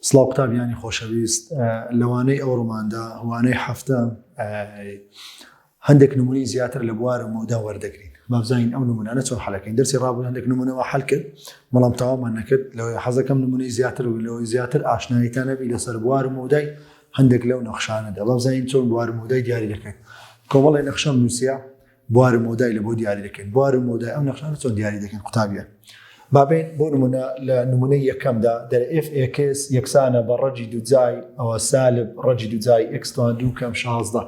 سڵاو قوتابیانی خۆشەویست، لەوانەی ئەو ڕۆماندا هەوانەی هەفتە هەندێک نمونەی زیاتر لە بوارە مۆدا وەردەگرین. بابزانین ئەو نمونانە چۆن حەلەکەین. دەرسی ڕابوو هەندێک نمونەوە حەل کرد، بەڵام تەواومان نەکرد. لەوەی حەزەکەم نمونەی زیاتر و لەوەی زیاتر ئاشناییتان هەبی لەسەر بوارە مۆدای هەندێک لەو نەخشانەدا. بابزانین چۆن بوارە مۆدای دیاری دەکەین. کۆمەڵی نەخشەم نووسیا بوارە مۆدای لە بۆ دیاری دەکەین. بوارە مۆدای ئەو نەخشانە چۆن دیاری دەکەین قوتابیان. بابین بۆ نمونە لە نمونەی یەکەمدا دەر f(x) یەکسانە بە ڕەجی دووجای ئەوە سالب ڕەجی دووجای x توان 2 کەم 16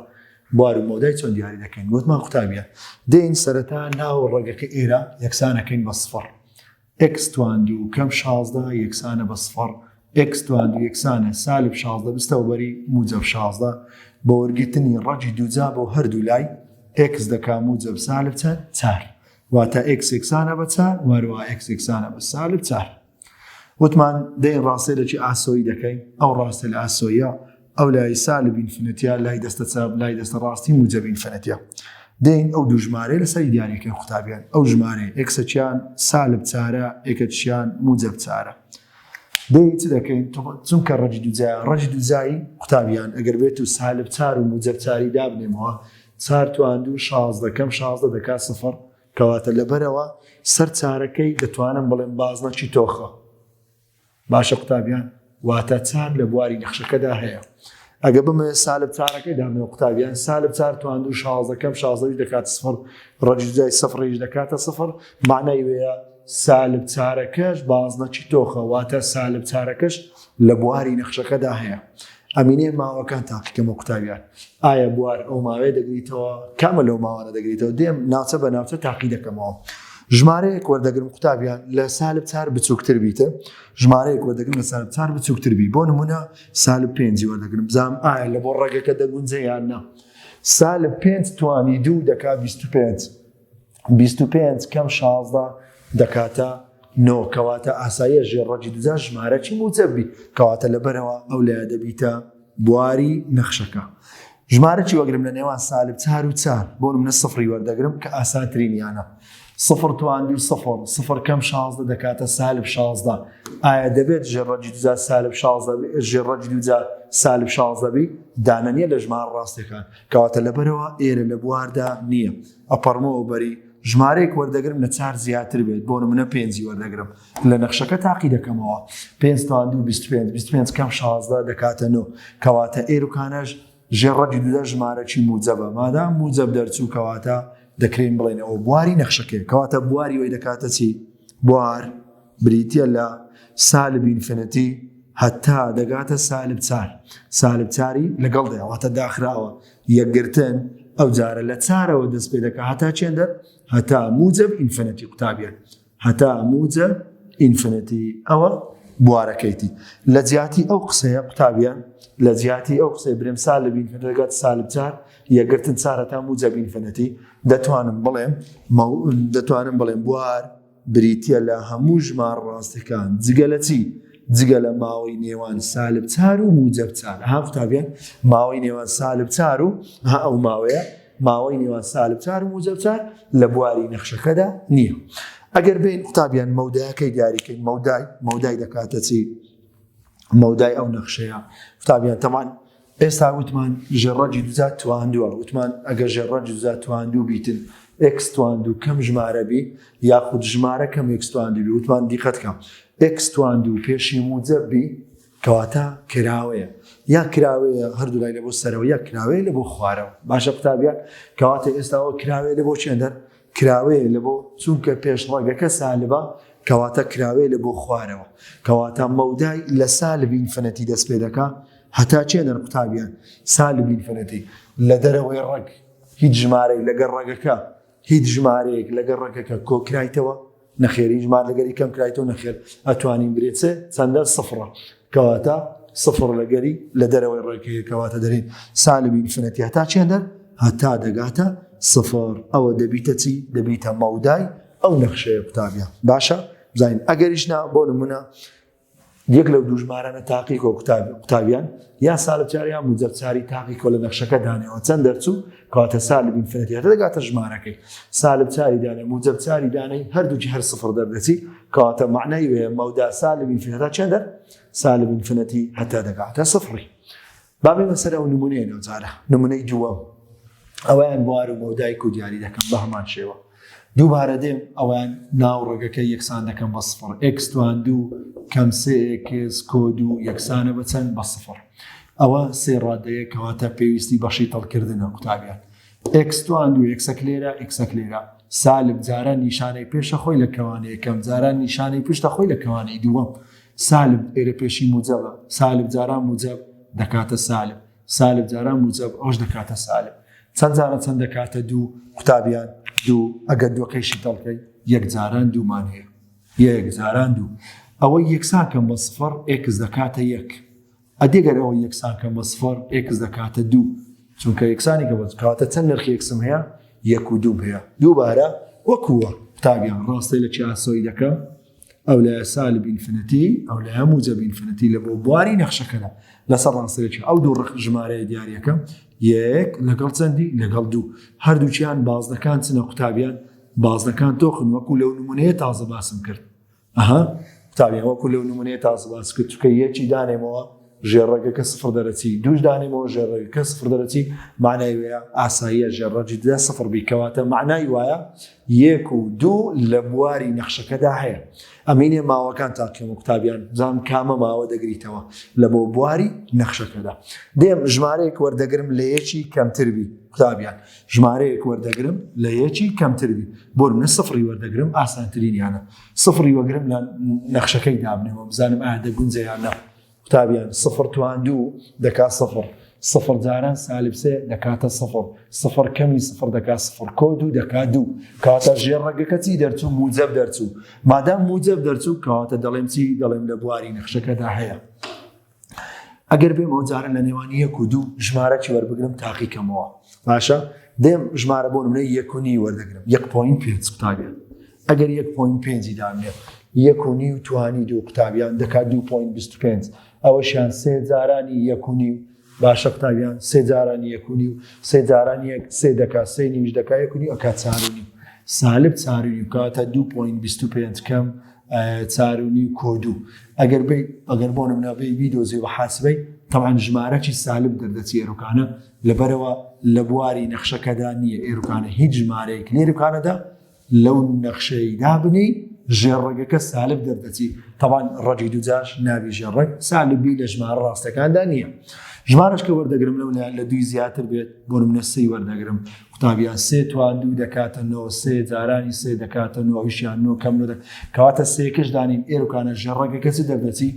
بوارە مۆدای چۆن دیاری دەکەین. گوتمان قوتابیان دێین سەرەتا ناو ڕێگەکە ئێرە یەکسانەکەین بە سفر. x توان 2 کەم 16 یەکسانە بە سفر. x توان 2 یەکسانە سالب 16 بستەوە بەری موجب 16 بە وەرگرتنی ڕەجی دووجا بۆ هەردوو لای x دەکا موجب سالب 4 واتە x یەکسانە بە 4 وەروە x یەکسانە بە سالب 4. وتمان دەین ڕاستەی لە چی ئاسۆیی دەکەین. ئەو ڕاستە لە ئاسۆیە ئەو لای سالب ئینفینیتیە لای دەستە چاپ لای دەستە ڕاستی موجب ئینفینیتیە. دەین ئەو دوو ژمارەی لەسەر دیاریەکەین قوتابیان. ئەو ژمارەی x-چیان سالب 4 y-چیان موجب 4. دەین چ دەکەین چونکە ڕەجی دووجایە. ڕەجی دووجایی قوتابیان ئەگەر بێت و سالب 4 و موجب 4 دابنێمەوە 4 توان 2 16 کەم 16 دەکات 0 کەواتە لەبەرەوە سەر چارەکەی دەتوانم بڵێم بازنەکی تۆخە. باشە قوتابیان واتە 4 لە بواری نەخشەکەدا هەیە. ئەگە بمە سالب 4ەکەی دامێ قوتابیان سالب 4 توان 2 16 کەم 16 دەکات 0 ڕەجی دووجای 0 دەکاتە 0 معنای وەیە سالب 4ەکەش بازنەکی تۆخە واتە سالب 4ەکەش لە بواری نەخشەکەدا هەیە. ئەمینێ ماوەکان تاقیکەمە قوتابیان. ئایا بوار ئەو ماوەیە دەگریتەوە کامە لەو ماوانە دەگریتەوە. دێم ناوچە بە ناوچە تاقی دەکەمەوە. ژمارەیەک وەردەگرم قوتابیان لە سالب 4 بچووکتر بیتە. ژمارەیەک وەردەگرم لە سالب 4 بچووکتر بی. بۆ نمونە سالب 5 وەردەگرم بزانم ئایا لە بۆ ڕێگەکە دەگونجێ یان نا. سالب 5 توانی 2 دەکات 25. 25 کەم 16 دەکاتە 9 کەواتە ئاساییە ژێر ڕەجی دووجا ژمارەی موجەبی کەواتە لەبەرەوە ئەو لایە دەبیتە بواری نەخشەکە. ژمارەی وەگرم لە نێوان سالب 4 و 4 بۆ منە سفری وەردەگرم کە ئاسانترینیانە. 0 توان 2 0 0 کەم 16 دەکاتە سالب 16. ئایا دەبێت ژێر ڕەجی دووجا سالب 16 ژێر ڕەجی دووجا سالب 16 بی دانەنیە لە ژمارە ڕاستەکان کەواتە لەبەرەوە ئێرە لە بواردا نییە. ئەپەڕمەوە بەری ژمارەیەک وەردەگرم لە 4 زیاتر بێت بۆ منە 5 وەردەگرم لە نەخشەکە تاقی دەکەمەوە. 5 توان 2 25 25 کەم 16 دەکاتە 9 کەواتە ئێرۆکانەش ژێر ڕەجی دووجا ژمارەی موجەبە مادام موجەب دەرچوو کەواتە دەکرێن بڵێن ئەو بواری نەخشەکەی کەواتە بواری وی دەکاتە چی؟ بوار بریتە لە سالب ئینفینیتی هەتا دەگاتە سالب 4. سالب 4 لەگەڵ دەیەواتە داخراوە یەکگرتن ئەو جارە لە 4ەوە دەست پێ دەکات هەتا چێندە؟ هەتا موجب ئینفینیتی قوتابیان. هەتا موجب ئینفینیتی ئەوە بوارەکەیتی. لە جیاتی ئەو قسەیە قوتابیان لە جیاتی ئەو قسەی برێم سالب ئینفینیتی دەگات سالب 4 یەکگرتن 4 هەتا موجب ئینفینیتی دەتوانم بڵێم بوار بریتە لە هەموو ژمار ڕاستەکان جگە لە چی؟ جگە لە ماوەی نێوان سالب 4 و موجب 4. ها قوتابیان ماوەی نێوان سالب 4 و ئەو ماوەیە ماوەی نێوان سالب 4 و موجب 4 لە بواری نەخشەکەدا نییە. ئەگەر بین قوتابیان مەودایەکەی دیاریکەین مەودای دەکاتە چی؟ مەودای ئەو نەخشەیە قوتابیان تەمان ئێستا وتمان ژێر ڕەجی دووجا تواندووە. وتمان ئەگەر ژێر ڕەجی دووجا تواندوو بیتن x توان 2 کەم ژمارە بی یاخود ژمارە کەم x توان 2 بی وتمان دیقەت کەم x توان 2 پێشی موجب بی کەواتە کراوەیە یا کراوەیە هەردوو لای لە بۆ سەرەوە یا کراوەیە لە بۆ خوارەوە. باشە قوتابیان کەواتە ئێستاەوە کراوەیە لە بۆ چێندەر کراوەیە لە بۆ چونکە پێش ڕێگەکە سالبە کەواتە کراوەیە لە بۆ خوارەوە کەواتە مەودای لە سالب ئینفینیتی دەست پێ دەکات هەتا چێنەر قوتابیان سالب ئینفینیتی لە دەرەوەی ڕێگ هیچ ژمارەی لەگەر ڕێگەکە هیچ ژمارەیەک لەگەر ڕێگەکە کۆکرایتەوە نەخێری ژمار لەگەری کەم کرایتەوە نەخێر ئەتوانین برێتە چەندە سفرە کەواتە سفر لەگەری لە دەرەوەی ڕێگەکە کەواتە دەرین سالب ئینفینیتی هەتا چێندەر هەتا دەگاتە سفر. ئەوە دەبیتە چی؟ دەبیتە مەودای ئەو نەخشەیە قوتابیان. باشە بزانین ئەگەریشنا بۆ نمونە یەک لەو دوو ژمارانە تاقیکۆ قوتابیان یا سالب 4 یا موجب 4 تاقیکۆ لە نەخشەکە دانێەوە چەند دەرچوو کەواتە سالب ئینفینیتی هەتا دەگاتە ژمارەکەی سالب 4 دانێ موجب 4 دانەی هەردووکی هەر سفر دەردەچی کەواتە معنای وێ مەودا سالب ئینفینیتی چەندە؟ سالب ئینفینەتی هەتا دەگاتە سفری. بابێ بەسەر ئەو نمونەیە نەوجارە نمونەی دووەم ئەوەیان بوار و مەودایک و دیاری دەکەم بە هەمان شێوە. دووبارە دێم ئەویان ناو ڕێگەکە یەکسان دەکەم بە سفر x توان 2 کەم 3x کۆ 2 یەکسانە بە چەند بە سفر. ئەوە سێ ڕادەیە کەواتە پێویستی بەشی تەڵکردنە قوتابیان. x توان 2 یەکسەک لێرە یەکسەک لێرە سالب جاران نیشانەی پێشە خۆی لە کەوانەیە کەم جاران نیشانەی پشتە خۆی لە کەوانەی دووەم. سالب ئێرە پێشی موجەبە سالب جاران موجەب دەکاتە سالب سالب جاران موجەب ئەوش دەکاتە سالب. چەند جارە چەند دەکاتە دوو قوتابیان دوو ئەگەر دووەکەیشی دڵکەی یەک جاران دوومان هەیە یەک جاران دوو. ئەوە یەکسان کەم بە سفر x دەکاتە یەک ئەدێگەر ئەوە یەکسان کەم بە سفر x دەکاتە دوو چونکە یەکسانی کە بەکاتە چەند نرخی یەکسم هەیە یەک و دووم هەیە. دووبارە وەکووە قوتابیان ڕاستی لە چی ئاسۆی دەکەم ئەو لە سالب ئینفینەتی ئەو لە موجب ئینفینەتی لە بۆ بواری نەخشەکەدا لەسەر ڕاستەیەکی ئەو دوو ژمارەیە دیاریەکەم یەک لەگەڵ چەندی لەگەڵ دوو هەردووچیان بازنەکان چنە قوتابیان بازنەکان تۆخن وەکو لەو نمونەیە تازە باسم کرد. قوتابیان وەکو لەو نمونەیە تازە باس کرد چونکە یەکی دانێمەوە ژێڕەگەکە سفر دەرەچی دووش دانێمەوە ژێڕەگەکە سفر دەرەچی معنای وەیە ئاساییە ژێڕەجی دا سفر بیکەواتە معنای وایە یەک و دوو لە بواری نەخشەکەدا هەیە. ئەمینێ ماوەکان تاکەمە قوتابیان زان کامە ماوە دەگریتەوە لە بۆ بواری نەخشەکەدا. دێم ژمارەیەک وەردەگرم لە یەکی کەمتربی قوتابیان ژمارەیەک وەردەگرم لە یەکی کەمتربی بۆ منە سفری وەردەگرم ئاسانترینیانە سفری وەگرم لە نەخشەکەی دابنێەوە بزانم ئایا دەگونجەیان نە. قوتابیان سفر توان دوو دەکات سفر سفر جاران سالب سێ دەکاتە سفر سفر کەمی سفر دەکات سفر کۆ دوو دەکات دوو کاتە ژێڕەگەکە چی دەرچوو موجەب دەرچوو مادام موجەب دەرچوو کەواتە دەڵێم چی دەڵێم لە بواری نەخشەکەدا هەیە. ئەگەر بێم ئەو جارە لە نێوانی یەک و دوو ژمارەی وەربگرم تاقیکەمەوە باشە دێم ژمارە بۆ نمونەی 1.5 وەردەگرم 1.5 قوتابیان ئەگەر 1.5 دامێت 1.5 توانی دوو قوتابیان دەکات 2.25 ئەوەشیان سێ جارانی 1.5 باشە قوتابیان سێ جارانی 1.5 سێ جارانی سێ دەکات سێ نیمش دەکات 1.5 ئەکات 4.5 سالب 4.5 کاتە 2.25 کەم 4.5 کۆ 2 ئەگەر بۆ نمونە بێ بیدۆزی و حاسبەی طبعا ژمارەی سالب دەردەچی ئێرۆکانە لەبەرەوە لە بواری نەخشەکەدا نییە ئێرۆکانە هیچ ژمارەیەک لێرۆکانەدا لەو نەخشەیدا بنی ژێڕەگەکە سالب دەردەچی طبعا ڕەجی دووجاش ناوی ژێڕەگ سالبی لە ژمارە ڕاستەکاندا نییە. ژمارەش کە وەردەگرم لەولایان لە دوی زیاتر بێت بۆ منە سێ وەردەگرم قوتابیان سێ توان دوو دەکاتە نۆ سێ جارانی سێ دەکاتە نۆویشیان نۆ کەم نۆ کەواتە سێکەش دانین ئێرۆکانە ژێڕەگەکە چ دەردەچی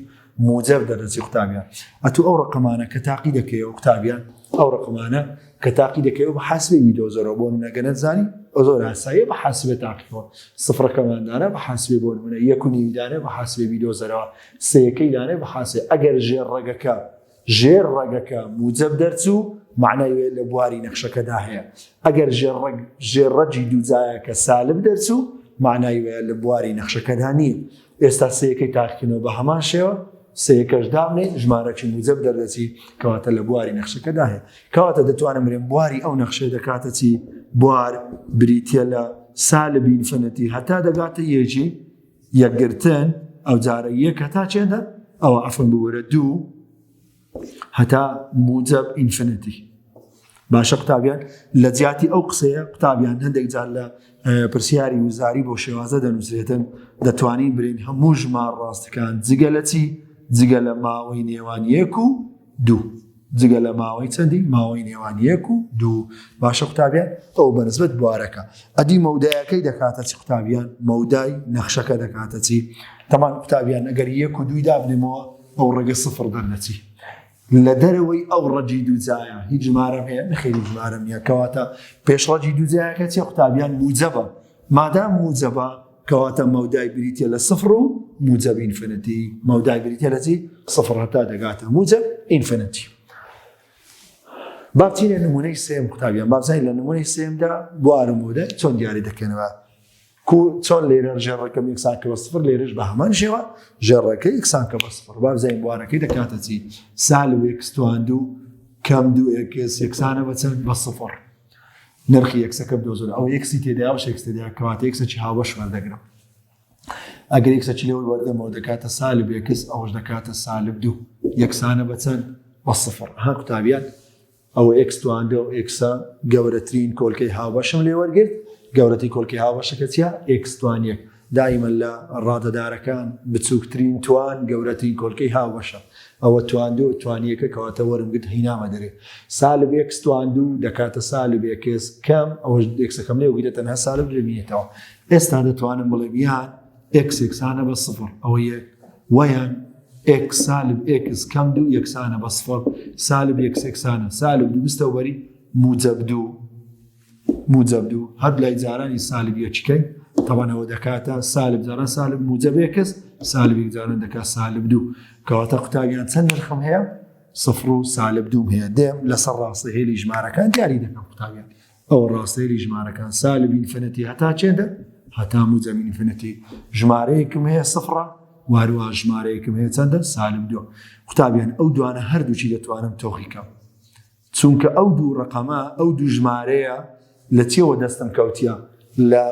موجەب دەردەچی قوتابیان ئەتو ئەو ڕقمانە کە تاقی دەکەیەوە قوتابیان ئەو ڕقمانە کە تاقی دەکەیەوە بە حاسبی ویدۆزەرەوە بۆ منەگەنت زانی زۆر ئاساییە بە حاسبێ تاقیەوە سفرەکەماندانە بە حاسبێ بۆ منە 1.5 بە حاسبێ ویدۆزەرەوە سەیەکەی دانێ بە حاسێ ئەگەر ژێڕەگەکە موجەب دەرچوو معنای لە بواری نەخشەکەدا هەیە ئەگەر ژێڕەجی دووجایە کە سالب دەرچوو معنای لە بواری نەخشەکەدا نییە. ئێستا سەیەکەی تاقیکردنەوە بە هەمان شێوە سەیەکەش دابنێ ژمارەی موجەب دەردەچی کەواتە لە بواری نەخشەکەدا هەیە کەواتە دەتوانم بڵێم بواری ئەو نەخشە دەکاتە چی بوار بریتە لە سالب ئینفینەتی هەتا دەگاتە یەکی یەکگرتن ئەو جارە یەک هەتا چێندە ئەوە عەفوەن بوەرە دوو هەتا موجەب ئینفینەتی. باشە قوتابیان لە جیاتی ئەو قسەیە قوتابیان هەندێک جار لە پرسیاری وزاری بۆ شێوازە دەنووسێتن دەتوانین برین هەموو ژمار ڕاستەکان جگە لە چی جگە لە ماوەی نێوان یەک و دوو جگە لە ماوەی چەندی ماوەی نێوان یەک و دوو. باشە قوتابیان ئەو بەنسبەت بوارەکە ئەدی مەودایەکەی دەکاتە چی قوتابیان مەودای نەخشەکە دەکاتە چی تەمان قوتابیان ئەگەر یەک و دووی دابنێمەوە ئەو ڕێگە سفر دەرنەچی لە دەرەوەی ئەو ڕەجی دووجایە هیچ ژمارەم هەیە نەخێری ژمارەم نییە کەواتە پێشڕەجی دووجایەکە چی قوتابیان موجەبە مادام موجەبە کەواتە مەودای بریتە لە سفر و موجەب ئینفینەتی مەودای بریتە لە چی سفر هەتا دەگاتە موجەب ئینفینەتی. با بچینە نمونەی سێم قوتابیان با بزانین لە نمونەی سێمدا بوار و مەودای چۆن دیاری دەکەنەوە چۆن لێرە ژێڕەکەم یەکسان کە بە سفر لێرەش بە هەمان شێوە ژێڕەکە یەکسان کە بە سفر با بزانین بوارەکەی دەکاتە چی سالب x توان دوو کەم دوو x یەکسانە بە چەند بە سفر نرخی یەکسەکە بدۆزن ئەو یەکسی تێدایە و شێکس تێدایە کەواتە یەکسەکی هاوبەش وەردەگرم ئەگەر یەکسەکی لێوە وەردەمەوە دەکاتە سالب یەکس ئەوەش دەکاتە سالب دوو یەکسانە بەچەند بە سفر ها قوتابیان ئەوە ئێکس تواندە و ئێکسە گەورەترین کۆلکەی هاوبەشم لێ وەرگرت گەورەتی کۆلکەی هاوبەشەکە چیە ئێکس توان یەک دائما لە ڕادەدارەکان بچووکترین توان گەورەترین کۆلکەی هاوبەشە ئەوە تواندو توانیەکە کەواتە وەرم گرت هینامە دەرێ سالب ئێکس تواندو دەکاتە سالب یەکس کەم ئەوەش ئێکسەکەم لێ وگرێت تەنها سالب لێبینێتەوە ئێستا دەتوانم بڵێم یان ئێکس یەکسانە بە سفر ئەوە یەک ویان ئێکس سالب ئێکس کەم دوو یەکسانە بە سفر سالب یەکس یەکسانە سالب دوو بستە وەری موجب دوو هەر لای جارانی سالب یەکەکەی طبعا ئەوە دەکاتە سالب جاران سالب موجب یەکس سالب یەک جاران دەکات سالب دوو کەواتە قوتابیان چەند نرخم هەیە سفر و سالب دووم هەیە دێم لەسەر ڕاستەهێلی ژمارەکان دیاری دەکەم قوتابیان ئەوە ڕاستەهێلی ژمارەکان سالب ئینفینیتی هەتا چێدە هەتا موجب ئینفینیتی ژمارەیەکم هەیە سفرە واروها ژمارەیەکم هەیە چەندە سالب دوو قوتابیان ئەو دوانە هەردووچی دەتوانم تۆخی کەم چونکە ئەو دوو ڕقەمە ئەو دوو ژمارەیە لە چێوە دەستم کەوتیە لە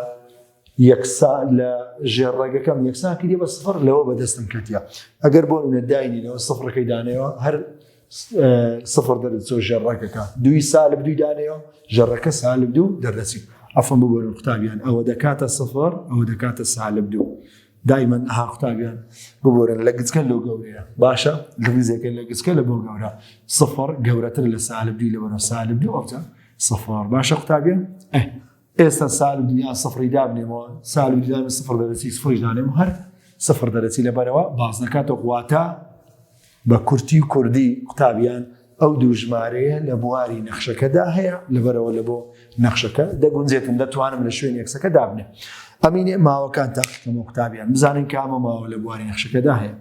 لە ژێڕێگەکەم یەکسان کردی بە سفر لەوە بەدەستم کەوتیە ئەگەر بۆ منە داینینەوە سفرەکەی دانەوە هەر سفر دەرەچۆ ژێڕێگەکە دوی سالب دوی دانەوە ژێڕەکە سالب دوو دەردەچی ئەفەم ببوورن قوتابیان ئەوە دەکاتە سفر ئەوە دەکاتە سالب دوو دائما ها قوتابیان ببوورن لە گچکە لەو گەورەیە باشە لە ویزەکە لە گچکە لە بۆ گەورە سفر گەورەتر لە سالب دوی لەبەرەوە سالب دوو ئەوجا سفر باشە قوتابیان ئێستا سالب دویان سفری دابنێمەوە سالب دویان سفر دەرەچی سفریش دانێمەوە هەر سفر دەرەچی لەبەرەوە باز نەکاتە واتە بە کورتی و کوردی قوتابیان ئەو دوو ژمارەیە لە بواری نەخشەکەدا هەیە لەبەرەوە لە بۆ نەخشەکە دەگونجێتم دەتوانم لە شوێن یەکسەکە دابنێ ئەمینێ ماوەکان تاقیکەمەوە قوتابیان بزانین کە ئەمە ماوە لە بواری نەخشەکەدا هەیە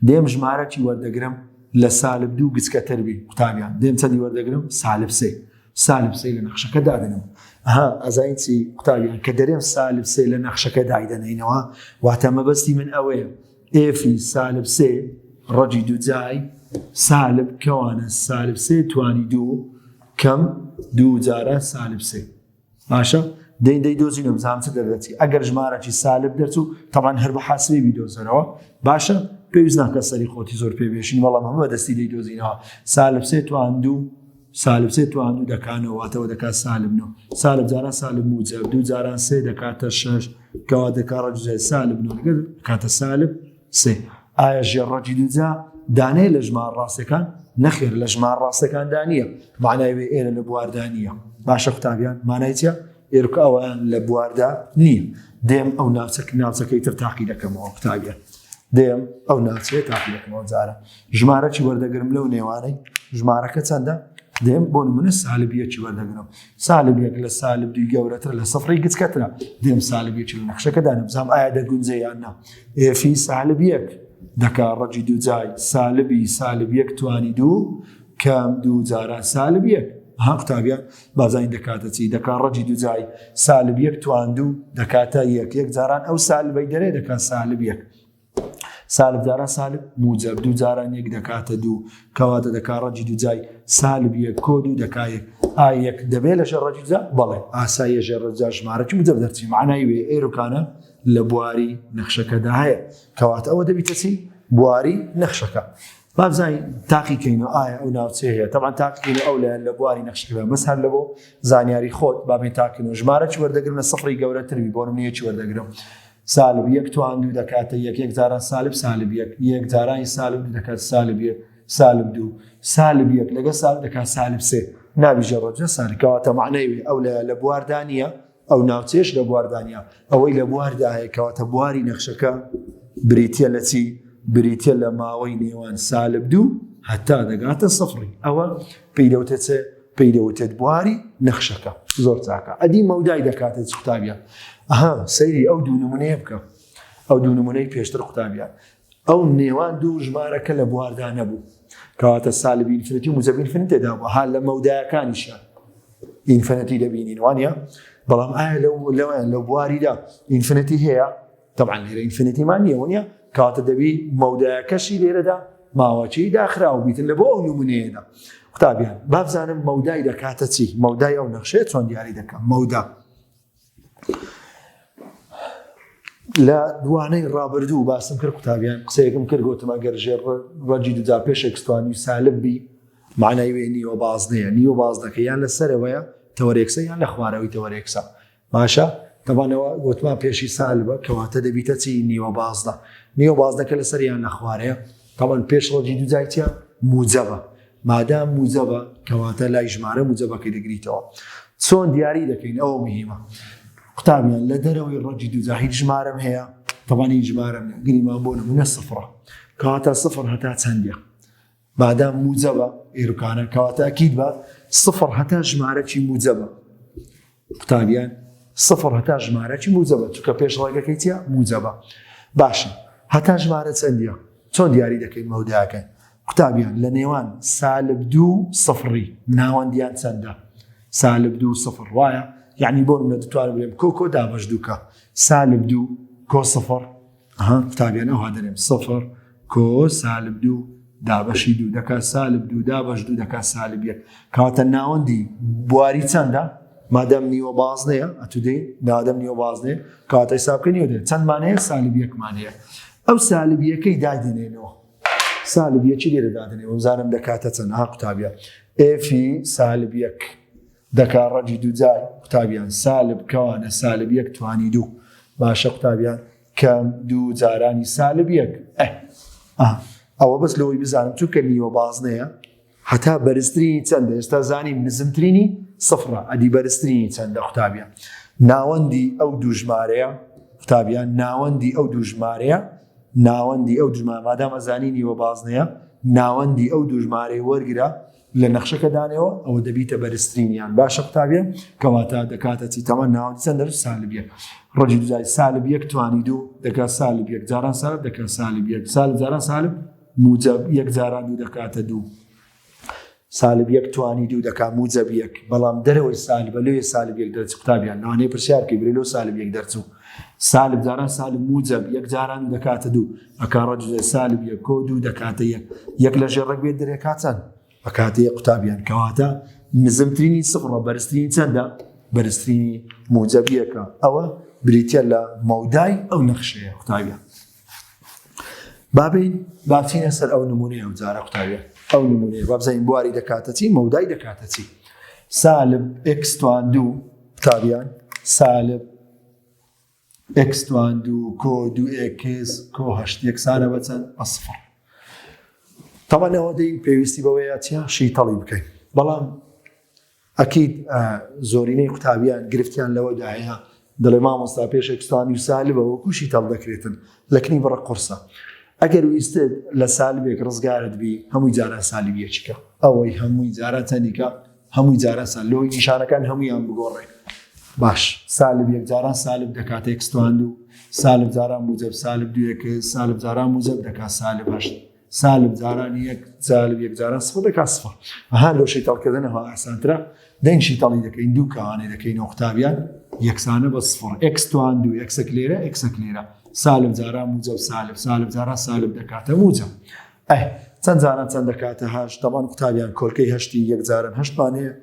دێم ژمارەی وەردەگرم لە سالب دوو گچکەتر بی قوتابیان دێم چەندی وەردەگرم سالب سێ لە نەخشەکە دادنم ئەزاین چی قوتابیان کە دەرێم سالب سێ لە نەخشەکە دایدەنینەوە واتە مەبەستی من ئەوەیە ئێفی سالب سێ ڕەجی دوو جای سالب کەوانە سالب سێ توانی دوو کەم دوو جارە سالب سێ باشە دەی دۆزینە بزانم چ دەردەچی ئەگەر ژمارەی سالب دەرچوو تەمان هەر بە حاسبی بیدۆزەرەوە باشە پێویست ناکە سەری خۆتی زۆر پێبێشین بەڵام هەموو بەدەستی دەی دۆزینەوە سالب سێ توان دوو دەکانەوە واتەوە دەکات سالب نۆ سالب جاران سالب موجب دوو جاران سێ دەکاتە شەش کەوا دەکات ڕەجزای سالب نۆ دەکاتە سالب سێ ئایا ژێڕەجی دووجا دانەیە لە ژمار ڕاستەکان نەخێر لە ژمار ڕاستەکان دانیە معنای وێ ئێرە لە بواردانیە باشە قوتابیان مانای چیە ئێرکە ئەویان لە بواردا نییە دێم ئەو ناوچەکەی تر تاقی دەکەمەوە قوتابیان دێم ئەو ناوچەیە تاقی دەکەمەوە جارە ژمارەی وەردەگرم لەو نێوانەی ژمارەکە چەندە دێم بۆ نمونە سالبیەکی وەردەگرم سالب یەک لە سالب دوی گەورەتر لە سفری گچکەترە دێم سالبیەکی لە نەخشەکەدا نەبزانم ئایا دەگونجێ یان نا ئێفی سالب یەک دەکا ڕەجی دوو جای سالب یەک توانی دوو کەم دوو جاران سالب یەک ها قوتابیان بازانین دەکاتە چی دەکا ڕەجی دوو جای سالب یەک توان دوو دەکاتە یەک جاران ئەو سالبەی دەرێ دەکات سالب یەک سالب جاران سالب موجب دوو جاران یەک دەکاتە دوو کەواتە دەکا ڕەجی دوو جای سالب یەک کۆ دوو دەکا یەک دەبێت لە ژێڕەجی دووجا بەڵێ ئاساییە ژێڕەجا ژمارەی موجب دەرچی معنای وێ ئێرۆکانە لە بواری نەخشەکەدا هەیە کەواتە ئەوە دەبیتە چی بواری نەخشەکە بابزانین تاقیکەینەوە ئایا ئەو ناوچەیە هەیە تەبان تاقیکەینە ئەو لایەن لە بواری نەخشەکەدا بەس هەر لە بۆ زانیاری خۆت بابێن تاقیکەینەوە ژمارەی وەردەگرن لە سفری گەورەتری بۆ نمونەیەکی وەردەگرم سالب یەک توان دوو دەکاتە یەک جاران سالب یەک جارانی سالب دوو دەکات سالب دوو سالب یەک لەگە سالب دەکات سالب سێ نابیژە ڕۆژە سالکەواتە معنەی ئەو لە بواردانیە ئەو ناوچێش لە بواردانیا ئەوەی لە بواردا هەیە کەواتە بواری نەخشەکە بریتە لە چی بریتە لە ماوەی نێوان سالب دوو هەتا دەگاتە سفری ئەوە پێی دەوتێت بواری نەخشەکە زۆر چاکە ئەدی مەودای دەکاتێت قوتابیان سەیری ئەو دوو نمونەیە بکە ئەو دوو نمونەی پێشتر قوتابیان ئەو نێوان دوو ژمارەکە لە بواردا نەبوو کەواتە سالب ئینفینیتی و موجب ئینفینیتی دابووە ها لە مەودایەکانیشیان ئینفینیتی دەبینین وانە بەڵام ئایا لەو بواریدا ئینفینیتی هەیە طبعا لێرە ئینفینیتیمان نییە وانە کەواتە دەبی مەودایەکەشی لێرەدا ماوەچی داخراوە بیتن لە بۆ ئەو نمونەیەدا قوتابیان بابزانم مەودای دەکاتە چی مەودای ئەو نەخشەیە چۆن دیاری دەکەم مەودا لە دوانەی ڕابردوو باسم کرد قوتابیان قسەیەکم کرد گوتم ئەگەر ژێر ڕەجی دووجا پێشێک ستوانی سالب بی معنای وێ نیوە بازنەیە نیوە بازنەکە یان لەسەرەوەیە تەوەرێکسە یان لە خوارەوەی تەوەرێکسە باشە تەبانەوە گوتمان پێشی سالبە کەواتە دەبیتە چی نیوە بازنە نیوە بازنەکە لەسەر یان لە خوارەیە تەبان پێش ڕەجی دووجایتیە موجەبە مادام موجەبە کەواتە لای ژمارە موجەبەکەی دەگریتەوە چۆن دیاری دەکەین ئەوە مهمە قوتابیان لە دەرەوەی ڕەجی دووجا هیچ ژمارەم هەیە تەبانی ژمارەم گریمان بۆ نمونە سفرە کەواتە سفر هەتا چەندە مادام موجەبە ئێروکانە کەواتە ئەکید بە سفر هەتا ژمارەی موجەبە قوتابیان سفر هەتا ژمارەی موجەبە چونکە پێش ڕێگەکەی چیە موجەبە باشە هەتا ژمارە چەندە چۆن دیاری دەکەین مەوداکە قوتابیان لە نێوان سالب دوو سفری ناوەندیان چەندە سالب دوو سفر وایە یعنی بۆ منە دەتوانم بڵێم کۆ دابەش دووکە سالب دوو کۆ سفر قوتابیان ئەوها دەرێم سفر کۆ سالب دوو دابەشی دوو دەکات سالب دوو دابەش دوو دەکات سالب یەک کەواتە ناوەندی بواری چەندە مادەم نیوە بازنەیە ئەتودەی نادەم نیوە بازنەیە کەواتە حسابکە نیوە دێت چەندمانەیە سالب یەکمانەیە ئەو سالب یەکەی دادێنێنەوە سالب یەکی لێرە دادێنێ وەزانم دەکاتە چەند قوتابیان ئێفی سالب یەک دەکات ڕەجی دووجای قوتابیان سالب کەوانە سالب یەک توانی دوو باشە قوتابیان کەم دوو جارانی سالب یەک ئەوە بەس لەوەی بزانم چونکە نیوە بازنەیە هەتا بەرزترینی چەندە ئێستا زانیم نزمترینی سفرە ئەدی بەرزترینی چەندە قوتابیان ناوەندی ئەو دوو ژمارەیە قوتابیان ناوەندی ئەو دوو ژمارەیە ناوەندی ئەو دوژمارە مادام ئەزانی نیوە بازنەیە ناوەندی ئەو دوو ژمارەی وەرگرە لە نەخشەکە دانەوە ئەوە دەبیتە بەرزترینیان باشە قوتابیان کەواتە دەکاتە چی تەمەن ناوەندی چەندە سالب یەک ڕەجی دووجای سالب یەک توانی دوو دەکات سالب یەک جاران سالب دەکات سالب یەک سالب جاران سالب موجب یەک جاران دوو دەکاتە دوو سالب یەک توانی دوو دەکات موجب یەک بەڵام دەرەوەی سالبە لێ سالب یەک دەرچ قوتابیان نوانەی پرسیارکەی برێ لەو سالب یەک دەرچوو سالب جاران سالب موجب یەک جاران دەکاتە دوو ئەکا ڕەجی سالب یەک کۆ دوو دەکاتە یەک یەک لە ژێڕێک بێت دەرێکات چەند بەکاتە یەک قوتابیان کەواتە نزمترینی سفرە بەرزترینی چەندە بەرزترینی موجب یەکە ئەوە بریتە لە مەودای ئەو نەخشەیە قوتابیان بابچینە سەر ئەو نمونەیە ئەو جارە قوتابیان ئەو نمونەیە بابزین بواری دەکاتە چی مەودای دەکاتە چی سالب ئێکس توان دوو قوتابیان سالب ئێکس توان دوو کۆ دوو ئێکس کۆ هەشت یەکسانە بە چەند بە سفر تەمەنەوە دەی پێویستی بەوەیە چیە شیتەڵی بکەین بەڵام ئەکید زۆرینەی قوتابیان گرفتیان لەوەدا هەیە دەڵێ مامۆستا پێش ئێکستوانی و سالبە وەکو شیتەڵ دەکرێتن لەکنی بڕە قورسە ئەگەر ویستت لە سالبێک ڕزگارت بی هەمووی جاران سالب یەکیکە ئەوەی هەمووی جاران چەندیکە هەمووی جاران سال لەوەی نیشانەکان هەموویان بگۆڕێ باش سالب یەک جاران سالب دەکاتە ئێکستوان دوو سالب جاران موجب سالب دوو یەکس سالب جاران موجب دەکات سالب هەشت سالب جارانی یەک سالب یەک جاران سفر دەکات سفر ئەها لەو شیتەڵکردنەوە ئاسانترە دەین شیتەڵی دەکەین دوو کەوانەی دەکەینەوە قوتابیان یەکسانە بە سفر ئێکستوان دوو ئێکسەک لێرە ئێکسەک لێرە سالب جاران موجب سالب جاران سالب دەکاتە موجب چەند جاران چەند دەکاتە هەشت تەمان قوتابیان کۆلکەی هەشتی یەک جاران هەشتمان هەیە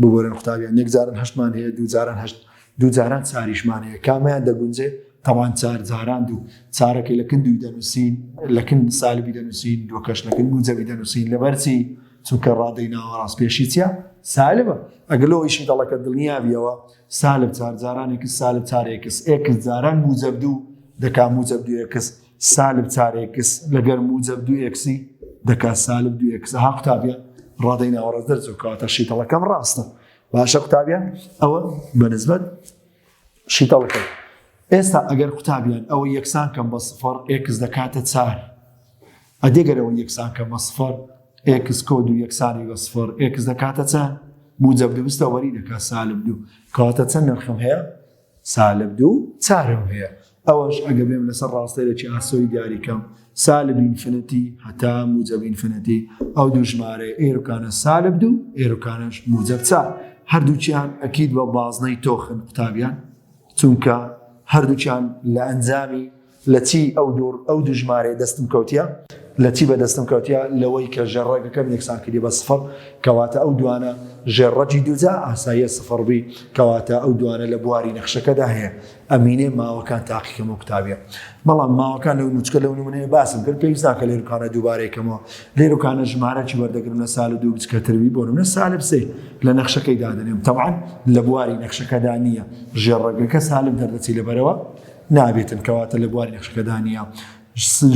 ببۆرن قوتابیان یەک جاران هەشتمان هەیە دوو جاران هەشت دوو جاران چاریشمان هەیە کامیان دەگونجێ تەوان چار جاران دوو چارەکەی لەکن دووی دەنووسین لەکن سالبی دەنووسین دووەکەش لەکن موجەبی دەنووسین لەبەرچی چونکە ڕادەی ناوە ڕاستپێشی چیە سالبە ئەگەر لەوەیشی دەڵەکە دڵنیابیەوە سالب چار جارانێکس سالب چارێکس ئێکس جاران موجب دوو دەکات موجب دوو ئێکس سالب چارێکس لەگەر موجب دوو ئێکسی دەکات سالب دوو ئێکس ها قوتابیان ڕادەی ناوە ڕاست دەرچووکەواتە شیتەڵەکەم ڕاستە باشە قوتابیان ئەوە بەنسبەت شیتەڵەکە ئێستا ئەگەر قوتابیان ئەوە یەکسان کەم بە سفر ئێکس دەکاتە چار ئەدێگەرەوە یەکسان کەم بە سفر ئێکس کۆ دوو یەکسانی بە سفر ئێکس دەکاتە چەند موجب دوو بستە وەری دەکات سالب دوو کەواتە چەند نرخم هەیە سالب دوو چارم هەیە ئەوەش ئەگە بێم لەسەر ڕاستەیەکی ئاسۆی دیاریکەم سالب ئینفینیتی هەتا موجب ئینفینیتی ئەو دوو ژمارە ئێروکانە سالب دوو ئێروکانەش موجب چار هەردووچیان ئەکید بە بازنەی تۆخن قوتابیان چونکە هەردووچیان لە ئەنجامی لە چی ئەو دوو ژمارەیە دەستم کەوتیە لە چی بەدەستم کەوتیا لەوەی کە ژێڕەگەکەم یەکسان کردی بە سفر کەواتە ئەو دوانە ژێڕەجی دووجا ئاساییە سفر بی کەواتە ئەو دوانە لە بواری نەخشەکەدا هەیە ئەمینێ ماوەکان تاقیکەم و قوتابیە بەڵام ماوەکان لەو نوچکە لەو نمونەیە باسم کرد پێویست ناکە لێرکانە دووبارەیەکەمەوە لێرکانە ژمارەی وەردەگرم لە ساڵ و دوو بچکەتربی بۆ نمونە سالب سێ لە نەخشەکەی دادنێم تەبعاً لە بواری نەخشەکەدا نییە ژێڕەگەکە سالب دەردەچی لەبەرەوە نابێتن کەواتە لە بواری نەخشەکەدا نییە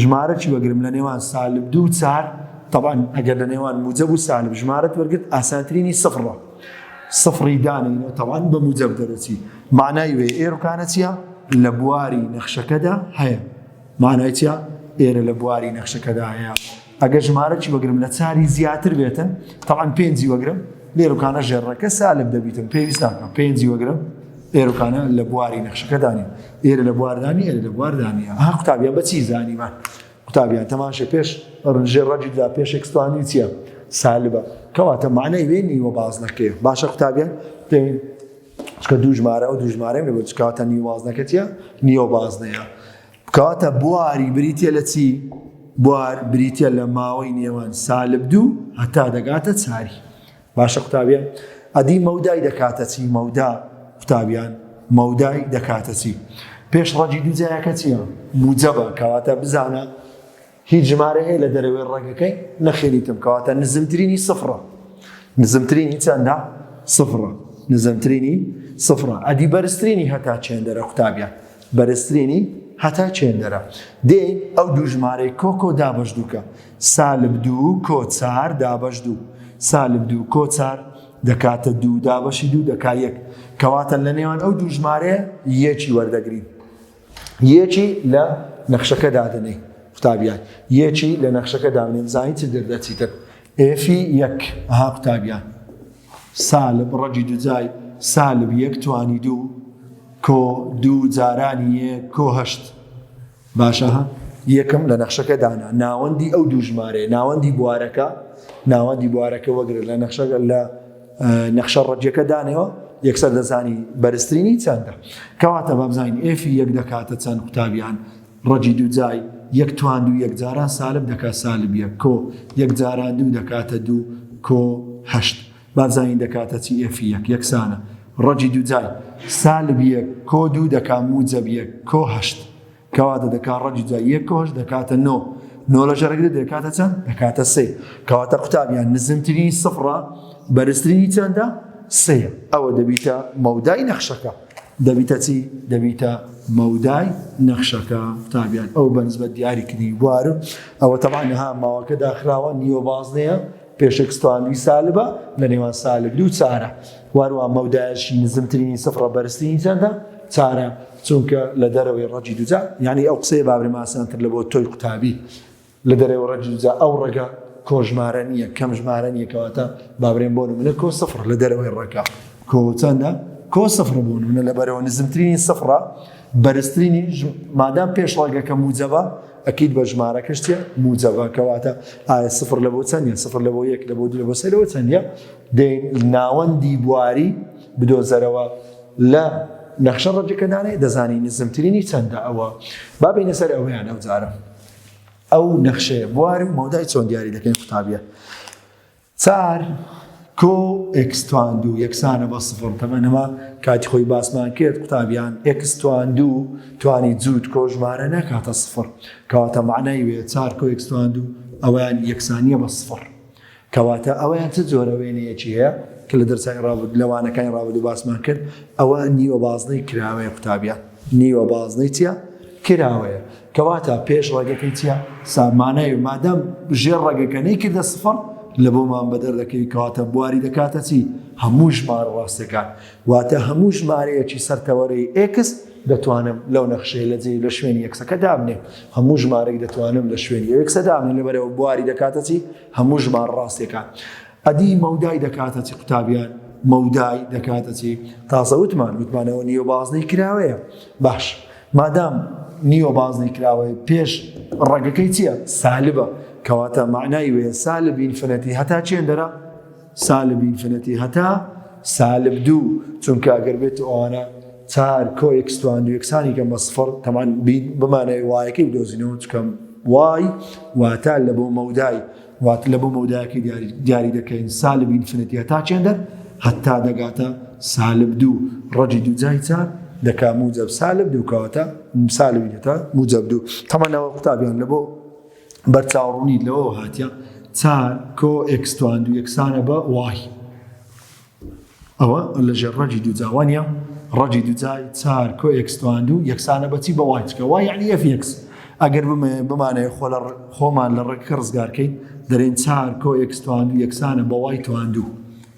ژمارەی وەگرم لە نێوان سالب دوو چار طبعا ئەگەر لە نێوان موجب و سالب ژمارەت وەرگرت ئاسانترینی سفرە سفری دانینەوە طبعا بە موجب دەرەچی معنای وێ ئێرکانە چیە لە بواری نەخشەکەدا هەیە معنای چیە ئێرە لە بواری نەخشەکەدا هەیە ئەگەر ژمارەی وەگرم لە چاری زیاتر بێتن طبعا پێنجی وەگرم لێرکانە ژێڕەکە سالب دەبیتن پێویست ناکەم پێنجی وەگرم ئێرکانە لە بواری نەخشەکەدانی ئێرە لە بواردانی ئێرە لە بواردانیە ها قوتابیان بە چی زانیمان قوتابیان تەماشە پێش ژێڕەجیدا پێش ئەکستوانی چییە سالبە کەواتە معنای وێ نیوە بازنەکەیە باشە قوتابیان دەین چکە دوو ژمارە و دوو ژمارەیم لەبەر کەواتە نیوە بازنەکە چییە نیوە بازنەیە کەواتە بواری بریتە لە چی بوار بریتە لە ماوەی نێوان سالب دوو هەتا دەگاتە چاری باشە قوتابیان ئەدی مەودای دەکاتە چی مەودا قوتابیان مەودای دەکاتە چی پێش ڕەجی دووجایەکە چییە موجەبە کەواتە بزانە هیچ ژمارە هەیە لە دەرەوەی ڕێگەکەی نەخێنیتم کەواتە نزمترینی سفرە نزمترینی چەندە سفرە نزمترینی سفرە ئەدی بەرزترینی هەتا چێندەرە قوتابیان بەرزترینی هەتا چێندەرە دێ ئەو دوو ژمارەی کۆ دابەش دووکە سالب دوو کۆ چار دابەش دوو سالب دوو کۆ چار دەکاتە دوو دابەشی دوو دەکا یەک کەواتە لە نێوان ئەو دوو ژمارەیە یەکی وەردەگرین یەکی لە نەخشەکە دادنەی قوتابیان یەکی لە نەخشەکە دابنێن زانی چ دەردەچیتر ئێفی یەک ئەها قوتابیان سالب ڕەجی دووجای سالب یەک توانی دوو کۆ دوو جارانی یەک کۆ هەشت باشە ها یەکەم لە نەخشەکە دانا ناوەندی ئەو دوو ژمارەیە ناوەندی بوارەکە وەگرە لە نەخشەکە لە نەخشە ڕەجیەکە دانەوە یەکسەر دەزانی بەرزترینی چەندە کەواتە بابزانین ئێفی یەک دەکاتە چەند قوتابیان ڕەجی دووجای یەک توان دوو یەک جاران سالب دەکات سالب یەک کۆ یەک جاران دوو دەکاتە دوو کۆ هەشت بابزانین دەکاتە چی ئێفی یەک یەکسانە ڕەجی دووجای سالب یەک کۆ دوو دەکات موجەب یەک کۆ هەشت کەواتە دەکات ڕەجی دووجای یەک کۆ هەشت دەکاتە نۆ نۆ لە ژەرەگرێت دەکاتە چەند دەکاتە سێ کەواتە قوتابیان نزمترینی سفرە بەرزترینی چەندە سەیە ئەوە دەبیتە مەودای نەخشەکە دەبیتە چی دەبیتە مەودای نەخشەکە قوتابیان ئەو بەنسبەت دیاریکردنی بوارە ئەوە تەبعاً ها ماوەکە داخراوە نیوە بازنەیە پێش ئەکستوانوی سالبە لە نێوان سالب دوو چارە واروە مەودایشی نزمترینی سفرە بەرزترینی چەندە چارە چونکە لە دەرەوەی ڕەجی دووجا یعنی ئەو قسەیە بابرێ ماسانتر لە بۆ تۆی قوتابی لە دەرەوەی ڕەجی دووجا ئەو ڕێگە کۆ ژمارە نییە کەم ژمارە نییە کەواتە بابرێن بۆ نمونە کۆ سفر لە دەرەوەی ڕێگە کۆ چەندە کۆ سفر بۆ نمونە لەبەرەوە نزمترینی سفرە بەرزترینی مادام پێش ڕێگەکە موجەبە ئەکید بە ژمارەکەش چیە موجەبە کەواتە ئایا سفر لە بۆ چەندە سفر لە بۆ یەک لە بۆ دوو لە بۆ سێ لەوە چەندە دێن ناوەندی بواری بدۆزەرەوە لە نەخشە ڕەجەکەدانێ دەزانی نزمترینی چەندە ئەوە بابینە سەر ئەوەیان ئەو جارە ئەو نەخشەیە بواری و مەودای چۆن دیاری دەکەین قوتابیە چار کۆ ئێکس توان دوو یەکسانە بە سفر تەمەنەما کاتی خۆی باسمان کرد قوتابیان ئێکس توان دوو توانی جووت کۆ ژمارە ناکاتە سفر کەواتە معنای وێ چار کۆ ئێکس توان دوو ئەویان یەکسانیە بە سفر کەواتە ئەویان چ جۆرە وێنەیەکی هەیە کە لە دەرسای لەوانەکانی ڕابردوو باسمان کرد ئەوە نیوە بازنەی کراوەیە قوتابیان نیوە بازنەی چییە کراوەیە کەواتە پێش ڕێگەکەی چییە سامانەیە مادەم ژێر ڕێگەکە نەیکردە سفر لە بۆمان بەدەر دەکەی کەواتە بواری دەکاتە چی هەموو ژمارە ڕاستەکان واتە هەموو ژمارەیەکی سەرتەوەرەی ئێکس دەتوانم لەو نەخشەی لە جێ لە شوێنی یەکسەکە دابنێ هەموو ژمارەی دەتوانم لە شوێنی یەکسە دابنێ لەبەرەوە بواری دەکاتە چی هەموو ژمارە ڕاستەکان ئەدی مەودای دەکاتە چی قوتابیان مەودای دەکاتە چی تازە وتمانەوە نیوە بازنەی کراوەیە باش مادام نیوە بازنەی کراوەیە پێش ڕێگەکەی چییە سالبە کەواتە معنای وێ سالب ئینفینەتی هەتا چێندەرە سالب ئینفینەتی هەتا سالب دوو چونکە ئەگەر بێت ئەوانە چار کۆ ئێکس توان دوو یەکسانی کەم بە سفر تەمان بمانەوەی وایەکەی بدۆزینەوە چکەم واي واتا لبو موضاي وات لبو موضايك دياري دكين سالب انفينيتي هتا چندر حتى دقاتا سالب دو رجي دو زاي تار دكا موجب سالب دو كواتا سالب يتا موجب دو طبعا وقتابيان لبو برتاوروني لو هاتيا تار كو اكس تواندو يكسانا با واي أو اللي رجي دو زاوانيا رجي دو زاي تار كو اكس تواندو يكسانا بتي با واي واي يعني اف اكس اگر بمعنى خومان للركرز قاركين درين تار كو اكس تواندو يكسانا با واي تواندو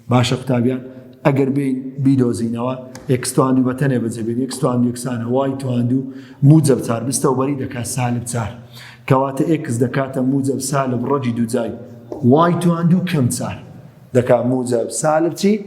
باشا قتابيان اگر بين بيدوزينوا اكس تواندو بتنه بزبين اكس تواندو يكسانا واي تواندو موجب تار بستوبري دكا سالب تار كواتا اكس دكاتا موجب سالب رجي دو زاي واي تواندو كم تار دكا موجب سالب تي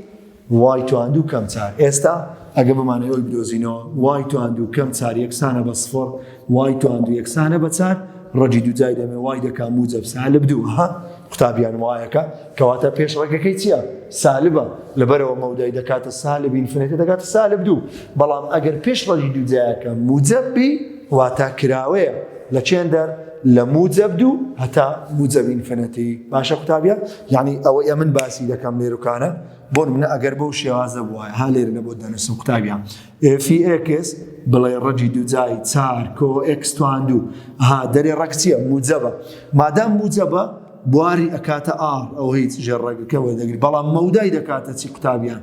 واي تواندو كم تار استا اگر بمعنى اوي بدوزينوا واي تواندو كم تار يكسانا بصفر واي تواندو يكسانا بتار رجي دو زاي دمي واي دكا موجب سالب دو ها قتابيان وايكا كواتا بيش رقكي تيا سالبه لبرو موضعي دكات السالب انفينيتي دكات السالب دو بلام اگر بيش رجي دو زايكا موجب بي واتا كراويه لچندر لموجب دو حتى موجب انفينيتي باشا قتابيا يعني او من باسي دكام ليرو كان بون من اگر بو شوازه بواي هالير نبود نسو قتابيا في اكس بلا رجي دو زاي تار كو اكس تواندو ها دري ركسيه موجبه ما دام موجبه بواري اكاتا ار او هيت جرق كوي دغري بلا موداي دكاتا سي كتابيان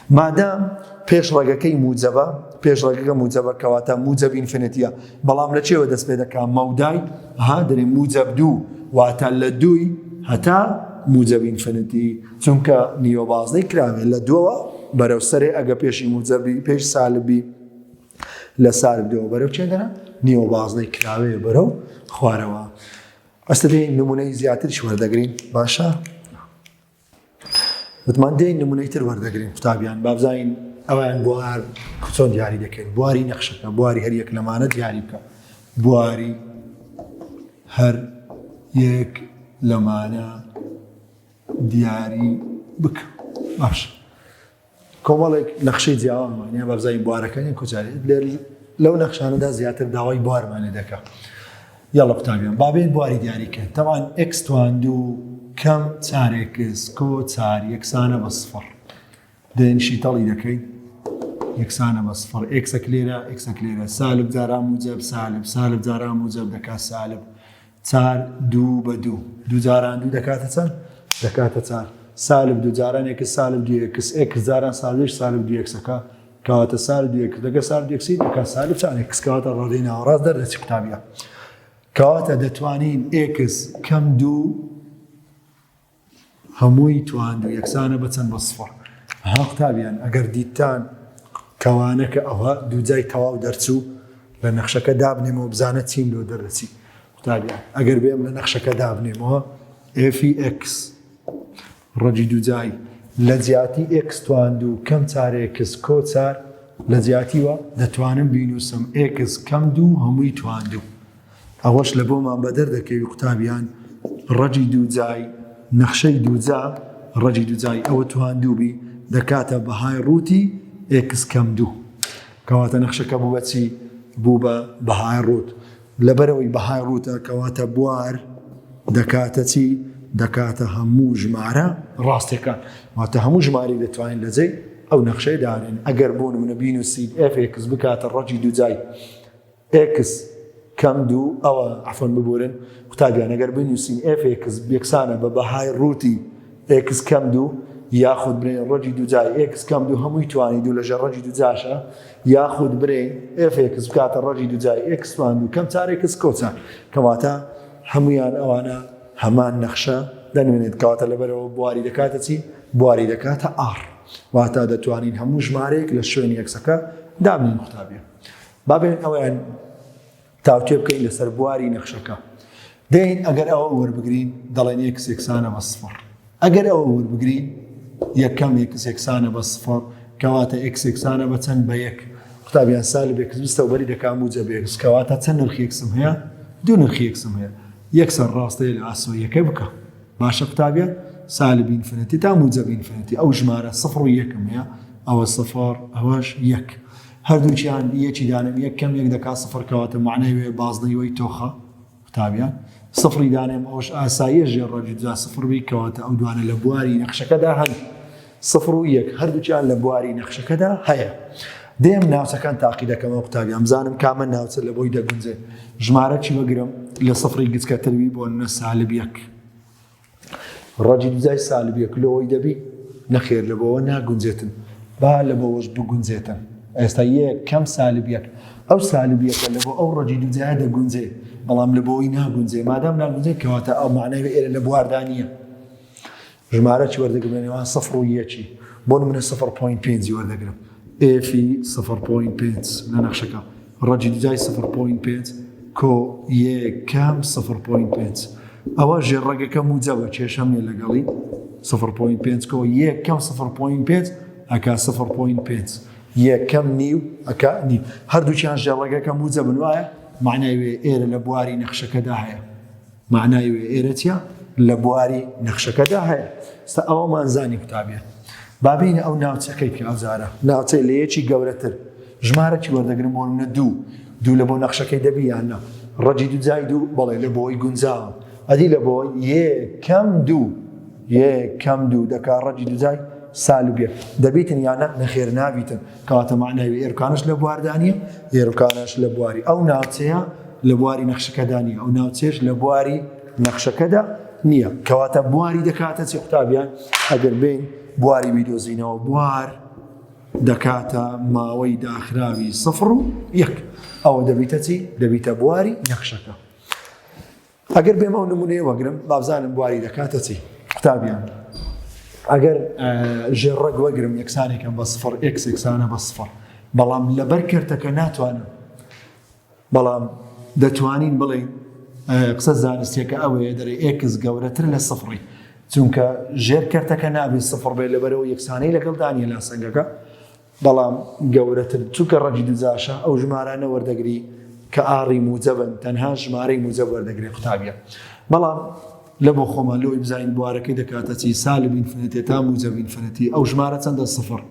مادام بيش رقكي موجبه بيش رقكي موجبه كواتا موجب انفينيتيا بلا ملچه ودس بيدكا موداي ها دري موجب دو واتا لدوي حتى موجب انفينيتي چونكا نيو بازني كراوي لدو برو سري اگا بيش موجبي بيش سالبي لسالب دو برو چندنا نيو بازني كراوي برو خواروا استدين نمونه زياترش وردقرين باشا وتماندين نمونه تر وردقرين كتابيان بابزاين اوان بوار كتون دياري دكين بواري نقشك بواري هر يك لمانه دياري بك بواري هر يك لمانه دياري بك باش كومالك نقشي دياوان يعني بابزاين بواركان كوجاري لو نقشانه دا زياتر داوي بوار معنی دكا يلا قتابيان بابين بواري دياري كان طبعا اكس تواندو كم تار اكس كو تار يكسانا بصفر دين شي طلي دكي يكسانا بصفر اكس كليرا سالب زارا موجب سالب زارا موجب دكا سالب تار دو بدو دو زاران دو دكاتا تار سالب دو زاران اكس سالب دو اكس زاران سالب دو اكس كاتا سالب دو اكس دكا سالب دو اكس دكا سالب تار اكس كاتا رادينا وراس درس كتابيا كواتا دتوانين اكس كم دو هموي تواندو يكسانا بتسن بصفر ها قتابيان اگر ديتان كوانك اوها دو زاي تواو درسو لنقشك دابني مو بزانة تيم لو درسي قتابيان اگر بيم لنقشك دابني مو اي في اكس رجي دو زاي لزياتي اكس تواندو كم تار اكس كو تار لزياتي و دتوانم بينوسم اكس كم دو هموي تواندو ئەوەش لە بۆمان بەدەر دەکەوی قوتابیان ڕەجی دووجای نەخشەی دووجا ڕەجی دووجای ئەوە تواندووبی دەکاتە بەهای ڕووتی ئێکس کەم دوو کەواتە نەخشەکە بوو بەچی بوو بە بەهای ڕووت لەبەرەوەی بەهای ڕووتە کەواتە بوار دەکاتە چی دەکاتە هەموو ژمارە ڕاستیەکان واتە هەموو ژمارەی دەتوانین لەجێی ئەو نەخشەی دانێن ئەگەر بۆ نمونە بینووسین ئێف ئێکس بکاتە ڕەجی دووجای ئێکس كم دو او عفوا ببورن قتابيان اگر بنوسين اف اكس بيكسانا ببهاي روتي اكس كم دو ياخذ برين رجي دو جاي اكس كم دو هم يتواني دو لجا رجي دو جاشا ياخذ برين اف اكس بكات الرجي دو جاي اكس وان دو كم تار اكس كوتا كواتا هميان اوانا همان نخشة دنمنت كواتا لبرو بواري دكاتتي بواري دكاتا ار واتا دتوانين همو جماريك لشوين يكسكا دامين قتابيان بابين اوان تاوتێ بکەین لەسەر بواری نەخشەکە دەین ئەگەر ئەوە وەربگرین دەڵێن ئێکس یەکسانە بە سفر ئەگەر ئەوە وەربگرین یەکەم ئێکس یەکسانە بە سفر کەواتە ئێکس یەکسانە بە چەند بە یەک قوتابیان سالب ئێکس بستەوبەری دەکا موجب ئێکس کەواتە چەند نرخی ئێکسم هەیە دوو نرخی ئێکسم هەیە یەکسەر ڕاستەیە لە ئاسۆیەکە بکە باشە قوتابیان سالب ئینفینیتی تا موجب ئینفینیتی ئەو ژمارە سفر و یەکم هەیە ئەوە سفر ئەوەش یەک هەردووچیان یەکی دانم یەک کەم یەک دەکا سفر کەواتە معنای وێ بازنەی وەی تۆخە قوتابیان سفری دانێم ئەوش ئاساییە ژێر ڕەجی دوزای سفر بی کەواتە ئەو دوانە لە بواری نەخشەکەدا هەن سفر و یەک هەردووچیان لە بواری نەخشەکەدا هەیە دێم ناوچەکان تاقی دەکەمەوە قوتابیان بزانم کامە ناوچە لە بۆی دەگونجێ ژمارە چی بەگرم لە سفری گچکەتربی بۆ نە سالب یەک ڕەجی دوزای سالب یەک لەوەی دەبی نەخێر لە بۆەوە ناگونجێتن با لە بۆوەش بگونجێتن ئێستا یەک کەم سالب یەک ئەو سالب یەکە لە بۆ ئەو ڕەجی دوزایە دەگونجێ بەڵام لە بۆی ناگونجێ مادام ناگونجێ کەواتە ئەو معنای ئێرە لە بواردا نییە ژمارە چی وەردەگرم لە نێوان سفر و یەکی بۆ نمونە 0.5 وەردەگرم ئێفی 0.5 لە نەخشەکە ڕەجی دوزای 0.5 کۆ یەکەم 0.5 ئەوە ژێڕەگەکە موجەبە کێشەم نیە لەگەڵی 0.5 کۆ یەکەم 0.5 ئەکا 0.5 یەکەم نیو ئەکا نیو هەردووچیان ژێڕەگەکە موجەبن وایە معنای وێ ئێرە لە بواری نەخشەکەدا هەیە معنای وێ ئێرە چیە لە بواری نەخشەکەدا هەیە ستا ئەوەمان زانی قوتابیان بابینە ئەو ناوچەکەی کە ئەوزارە ناوچەی لە یەکی گەورەتر ژمارەی وەردەگرم بۆ منە دوو لە بۆ نەخشەکەی دەبی یان نە ڕەجی دووجای دوو بەڵێ لە بۆی گونجاوە ئەدی لە بۆی یەکەم دوو دەکا ڕەجی دووجای سالب یەک دەبیتن یانە نەخێر نابیتن کەواتە معناوی ئێرکانش لە بواردانیە ئێرکانش لە بواری ئەو ناوچەیە لە بواری نەخشەکەدا نیە ئەو ناوچێش لە بواری نەخشەکەدا نییە کەواتە بواری دەکاتە چی قوتابیان ئەگەر بین بواری بیدۆزینەوە بوار دەکاتە ماوەی داخراوی سفر و یەک ئەوە دەبیتە چی دەبیتە بواری نەخشەکە ئەگەر بێم ئەو نمونەیە وەگرم بابزانم بواری دەکاتە چی قوتابیان ئەگەر ژێڕەگ وەگرم یەکسانێکم بە سفر ئێکس یەکسانە بە سفر بەڵام لەبەر کەرتەکە ناتوانم بەڵام دەتوانین بڵێن قسە زانستیەکە ئەوەیە دەرێ ئێکس گەورەتر لە سفری چونکە ژێر کەرتەکە نابێت سفر بێت لەبەرەوە یەکسانەی لەگەڵ دانیە لاسەنگەکە بەڵام گەورەتر چونکە ڕەجی دووجاشە ئەو ژمارانە وەردەگری کە ئاڕی موجەبن تەنها ژمارەی موجەب وەردەگری قوتابیە بەڵام لە بۆ خۆمە لەوەی بزانین بوارەکەی دەکاتە چی سالب ئینفینیتی تا موجەب ئینفینیتی ئەو ژمارە چەندە سفر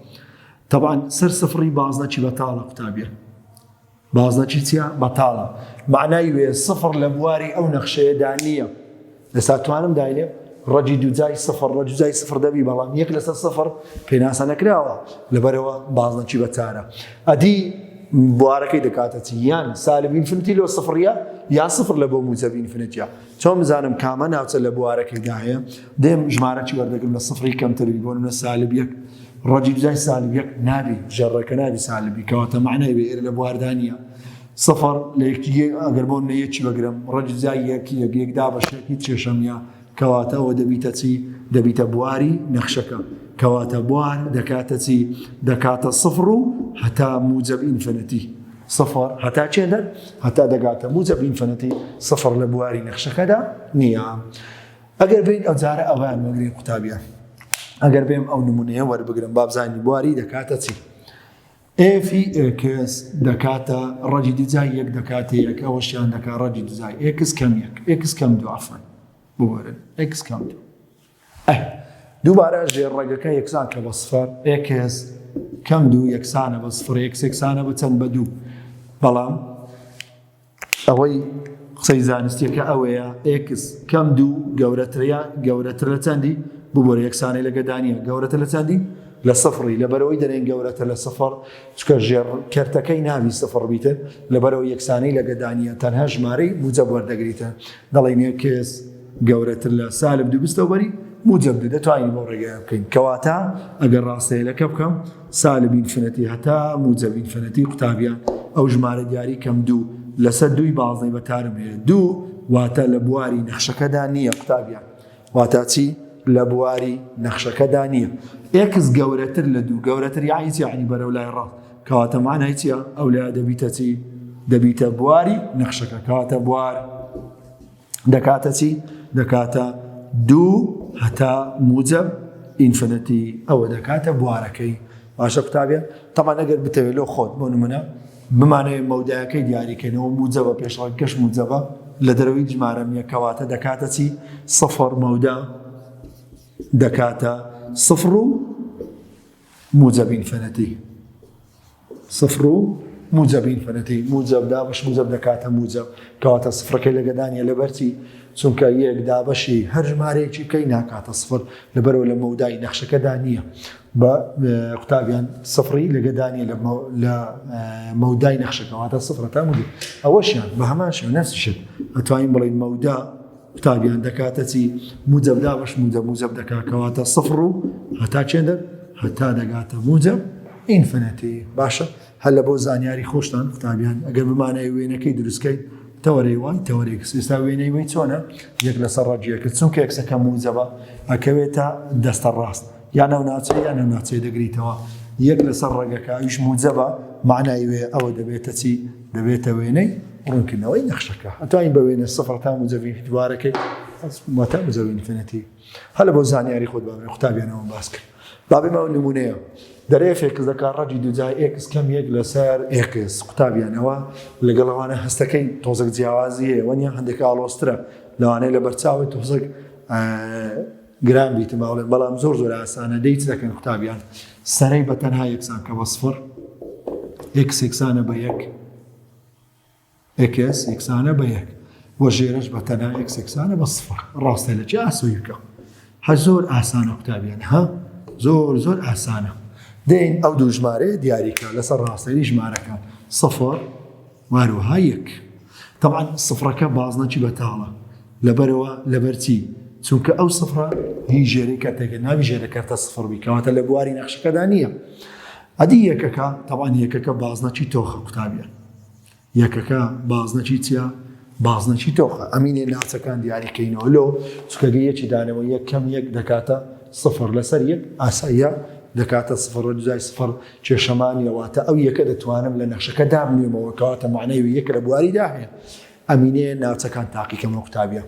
طبعا سەر سفری بازنەکی بەتاڵە قوتابیە بازنەکی چیە بەتاڵە معنای وێ سفر لە بواری ئەو نەخشەیەدا نییە ئێستا توانم داینێ ڕەجی دووجای سفر ڕەجی دووجای سفر دەبی بەڵام یەک لەسەر سفر پێناسە نەکراوە لەبەرەوە بازنەکی بەتارە ئەدی بوارەکەی دەکاتە چی یان سالب ئینفینیتی لۆ سفریە یا سفر لە بۆ موجەب ئینفینیتیە چۆن بزانم کامە ناوچە لە بوارەکەیدا هەیە دێم ژمارەی وەردەگرم لە سفری کەمتری بۆ منە سالب یەک ڕەجی دووجای سالب یەک نابی ژێڕەکە نابی سالبی کەواتە معنای وێ ئێرە لە بواردانیە سفر لە یەکی ئەگەر بۆ نەیەکی وەگرم ڕەجی دووجای یەکدا بەشێکی چێشەمیە کەواتە ئەوە دەبیتە چی دەبیتە بواری نەخشەکە کەواتە بوار دەکاتە چی دەکاتە سفر و هەتا موجەب ئینفینیتی سفر هەتا چێدە هەتا دەگاتە موجەب ئینفینیتی سفر لە بواری نەخشەکەدا نییە ئەگەر بین ئەو جارە ئەویان وەگرین قوتابیان ئەگەر بێم ئەو نمونەیە وەربگرم بابزانی بواری دەکاتە چی ئێفی ئێکس دەکاتە ڕەجی دووجای یەک دەکاتە یەک ئەوەشیان دەکا ڕەجی دووجای ئێکس کەم یەک ئێکس کەم دوو عەفوەن بوەرن ئێکس کەم دوو دووبارە ژێڕەگەکە یەکسان کە بە سفر ئێکس کەم دوو یەکسانە بە سفر ئێکس یەکسانە بە چەند بە دوو بەڵام ئەوەی قسەی زانستیەکە ئەوەیە ئێکس کەم دوو گەورەتر لە چەندی ببووە یەکسانەی لەگەدانیە گەورەتر لە چەندی لە سفری لەبەرەوەی دەنێن گەورەتە لە سفر چکە ژێر کەرتەکەی ناوی سفر بیتە لەبەرەوە یەکسانەی لەگەدانیە تەنها ژمارەی موجەب وەردەگریتە دەڵێن ئێکس گەورەتر لە سالب دوو بستەوەبەری موجەب دوو دەتوانین بۆ ڕێگەیان بکەین کەواتە ئەگەر ڕاستەیەلەکە بکەم سالب ئینفینیتی هەتا موجەب ئینفینیتی قوتابیان ئەو ژمارە دیاری کەم دوو لەسەر دووی بازنەی بەتارم هەیە دوو واتە لە بواری نەخشەکەدا نییە قوتابیان واتە چی لە بواری نەخشەکەدا نییە ئێکس گەورەتر لە دوو گەورەتر یعنی چی یعنی بەرەو لای ڕاست کەواتە معنای چییە ئەو لای دەبیتە چی دەبیتە بواری نەخشەکە کەواتە بوار دەکاتە چی دەکاتە دوو هەتا موجەب ئینفینیتی ئەوە دەکاتە بوارەکەی باشە قوتابیان تەمان ئەگەر بتەوێت لۆ خۆت بۆ نمونە بمانەوێت مەودایەکەی دیاریکەینەوە موجەبە پێشڕەکەش موجەبە لە دەرەوەی ژمارە کەواتە دەکاتە چی سفر مەودا دەکاتە سفر و موجەب ئینفینیتی سفر و موجب ئینفینیتی موجب دابش موجب دەکاتە موجب کەواتە سفرەکەی لە گەدانیە لەبەرچی چونکە یەک دابەشی هەر ژمارەیەکی بکەی ناکاتە سفر لەبەرەوە لە مەودای نەخشەکەدا نییە بە قوتابیان سفری لە گەدانیە لە مەودای نەخشەکەواتە سفرە تا موجب ئەوەشیان بە هەمان شێوە نەفسیشت ئەتوانین بڵین مەودا قوتابیان دەکاتە چی موجب دابش موجب دەکات کەواتە سفر و هەتا چێندە هەتا دەگاتە موجب ئینفینیتی باشە هەر لە بۆ زانیاری خۆشتان قوتابیان ئەگەر بمانای وێنەکەی دروستکەی تەوەرەی وای تەوەرێک ئێستا وێنەی وەی چۆنە یەک لەسەر ڕەجیەکە چونکە یەکسەکە موجبە ئەکەوێتە دەستە ڕاست یان ئەو ناوچەی یان ئەو ناوچەی دەگریتەوە یەک لەسەر ڕێگەکە ئەویش موجبە معنای وێ ئەوە دەبێتە چی دەبێتە وێنەی ڕوونکردنەوەی نەخشەکە ئەتوانین بە وێنە سفر تا موجبی دوارەکەی واتە موجب ئینفینیتی هەر لە بۆ زانیاری خۆت بابێ قوتابیانەوە باس کرد بابێ ماوە نمونەیە دەرێف ئێکس دەکات ڕەجی دووجای ئێکس کەم یەک لەسەر ئێکس قوتابیانەوە لەگەڵەوانە هەستەکەی تۆزێک جیاوازی هەیە وەنیە هەندێک ئاڵۆسترە لەوانەیە لە بەرچاوی تۆزێک گران بیتم باڵێن بەڵام زۆر ئاسانە دەیت دەکەن قوتابیان سەرەی بە تەنها یەکسان کە بە سفر ئێکس یەکسانە بە یەک ئێکس یەکسانە بە یەک بۆ ژێرەش بە تەنها ئێکس یەکسانە بە سفر ڕاستە لە چی ئاسووی بکە هەر زۆر ئاسانە قوتابیان ها زۆر ئاسانە دێن ئەو دوو ژمارەیە دیاریکە لەسەر ڕاستەری ژمارەکان سفر واروها یەک طبعا سفرەکە بازنەکی بەتاڵە لەبەرەوە لەبەرچی چونکە ئەو سفرە هیچ ژێرەی کەرتێکە ناوی ژێرە کەرتە سفر بیکەواتە لە بواری نەخشەکەدا نییە ئەدی یەکەکە طبعا یەکەکە بازنەکی تۆخە قوتابیان یەکەکە بازنەکی چیە بازنەکی تۆخە ئەمینێ ناوچەکان دیاریکەینەوە لۆ چونکە یەکی دانەوە یەک کەم یەک دەکاتە سفر لەسەر یەک ئاساییە دەکاتە سفر دوای سفر کێشەمانیەواتە ئەو یەکە دەتوانم لە نەخشەکە دابنێمەوە کەواتە معنەی یەک لە بواریدا هەیە ئەمینێ ناوچەکان تاقیکەمەوە قوتابیە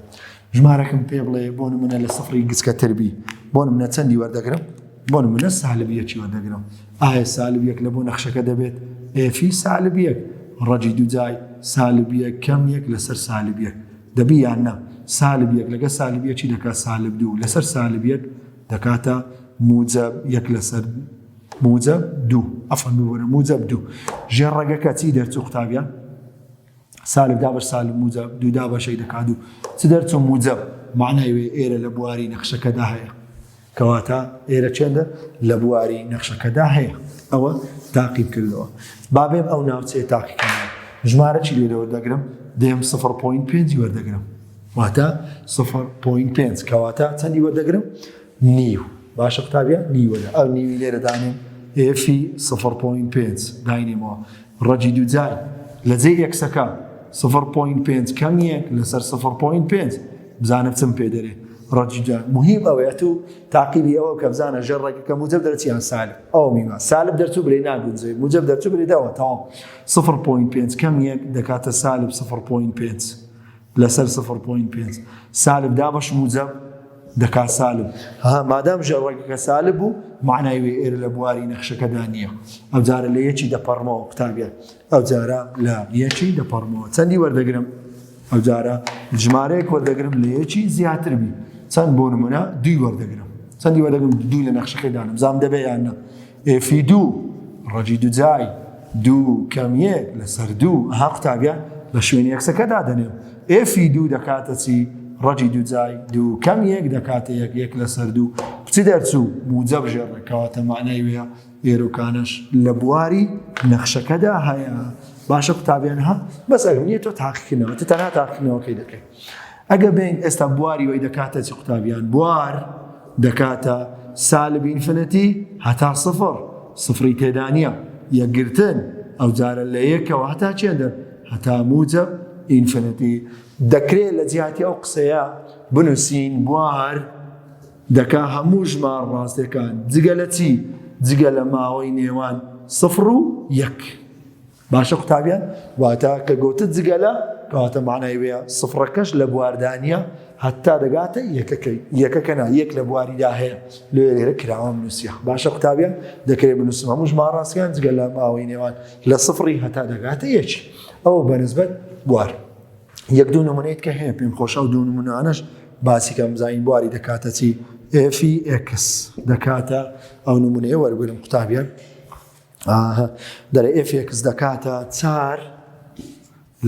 ژمارەکەم پێ بڵێ بۆ نمونە لە سفری گچکە تربی بۆ نمونە چەندی وەردەگرم بۆ نمونە سالب یەکی وەردەگرم ئایا سالب یەک لە بۆ نەخشەکە دەبێت ئێفی سالب یەک ڕەجی دووجای سالب یەک کەم یەک لەسەر سالب یەک دەبی یان نا سالب یەک لەگە سالب یەکی دەکات سالب دوو لەسەر سالب یەک دەکاتە موجب یەک لەسەر موجب دوو ئەفەن ببوورە موجب دوو ژێر ڕێگەکە چی دەرچوو قوتابیان سالب دابش سالب موجب دوو دابەشەی دەکات دوو چ دەرچوو موجب معنای وێ ئێرە لە بواری نەخشەکەدا هەیە کەواتە ئێرە چێندە لە بواری نەخشەکەدا هەیە ئەوە تاقیب کردەوە بابێم ئەو ناوچەیە تاقیکردنەوە ژمارە چی لێ وەردەگرم دێم 0.5 وەردەگرم واتە 0.5 کەواتە چەندی وەردەگرم نیو باشە قوتابیان نیوەدا ئەو نیوی لێرە دانێم ئێفی 0.5 داینێمەوە ڕەجی دووجای لە جێ ئێکسەکە 0.5 کەم یەک لەسەر 0.5 بزانە بچم پێ دەرێ ڕەجیجان مهم ئەوەیە تو تاقیبی ئەوە کە بزانە ژێر ڕێگەکە موجب دەرچیان سالب ئەو میوە سالب دەرچوو برێ ناگونجێ موجب دەرچوو برێداوە تەواو 0.5 کەم یەک دەکاتە سالب 0.5 لەسەر 0.5 سالب دابش موجب دەکات سالب مادام ژێر ڕێگەکە سالب بوو معنای وێ ئێرە لە بواری نەخشەکەدا نییە ئەو جارە لە یەکی دەپەڕمەوە قوتابیان ئەو جارە لە یەکی دەپەڕمەوە چەندی وەردەگرم ئەو جارە ژمارەیەک وەردەگرم لە یەکی زیاتر بی چەند بۆ نمونە دوی وەردەگرم چەندی وەردەگرم دوو لە نەخشەکەی دانم زام دەبێ یان نە ئێفی دوو ڕەجی دووجای دوو کەم یەک لەسەر دوو ها قوتابیان لە شوێنی یەکسەکەدا دەنێم ئێفی دوو دەکاتە چی ڕەجی دووجای دوو کەم یەک دەکاتە یەک لەسەر دوو بچی دەرچوو موجب ژێڕێکەواتە معنای وێ ئێرۆکانش لە بواری نەخشەکەدا هەیە باشە قوتابیان ها بەس ئەگەر نییە تۆ تاقیکردنەوە تە تەنها تاقیکردنەوەکەی دەکەی ئەگە بین ئێستا بواری وەی دەکاتە چی قوتابیان بوار دەکاتە سالب ئینفینیتی هەتا سفر سفری تێدا نییە یەکگرتن ئەو جارە لە یەکەوە هەتا چێندە هەتا موجب ئینفینیتی دەکرێت لە جیاتی ئەو قسەیە بنووسین بوار دەکا هەموو ژمار ڕاستیەکان جگە لە چی جگە لە ماوەی نێوان سفر و یەک باشە قوتابیان واتە کە گوتت جگەلە کەواتە معنای وەیە سفرەکەش لە بواردانیە هەتا دەگاتە یەکەکەنا یەک لە بواریدا هەیە لێرە کراوە بنووسیە باشە قوتابیان دەکرێت بنووسم هەموو ژمار ڕاستیان جگە لە ماوەی نێوان لە سفری هەتا دەگاتە یەکی ئەوە بەنسبەت بوار یەک دوو نمونەیەت کە هەیە پێم خۆشە و دوو نمونانەش باسی کەم زین بواری دەکاتە چی ئێفی ئێکس دەکاتە ئەو نمونەیە وەرگرم قوتابیان دەرێ f(x) دەکاتە 4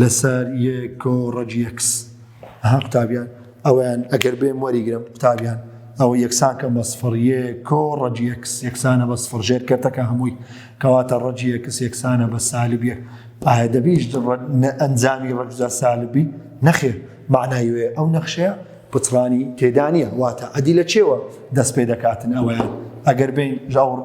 لەسەر 1 ڕەجی x. قوتابیان ئەویان ئەگەر بێم وەریگرم قوتابیان ئەو یەکسان کەم بە سفر 1 ڕەجی x یەکسانە بە سفر ژێرکەرتەکە هەمووی کەواتە ڕەجی x یەکسانە بە سالب 1. ئایا دەبیش ئەنجامی ڕەجزە سالبی نەخێر معنای وێ ئەو نەخشەیە پچڕانی تێدا نیە واتە ئەدی لە چێوە دەست پێ دەکاتن ئەوەیان ئەگەر بین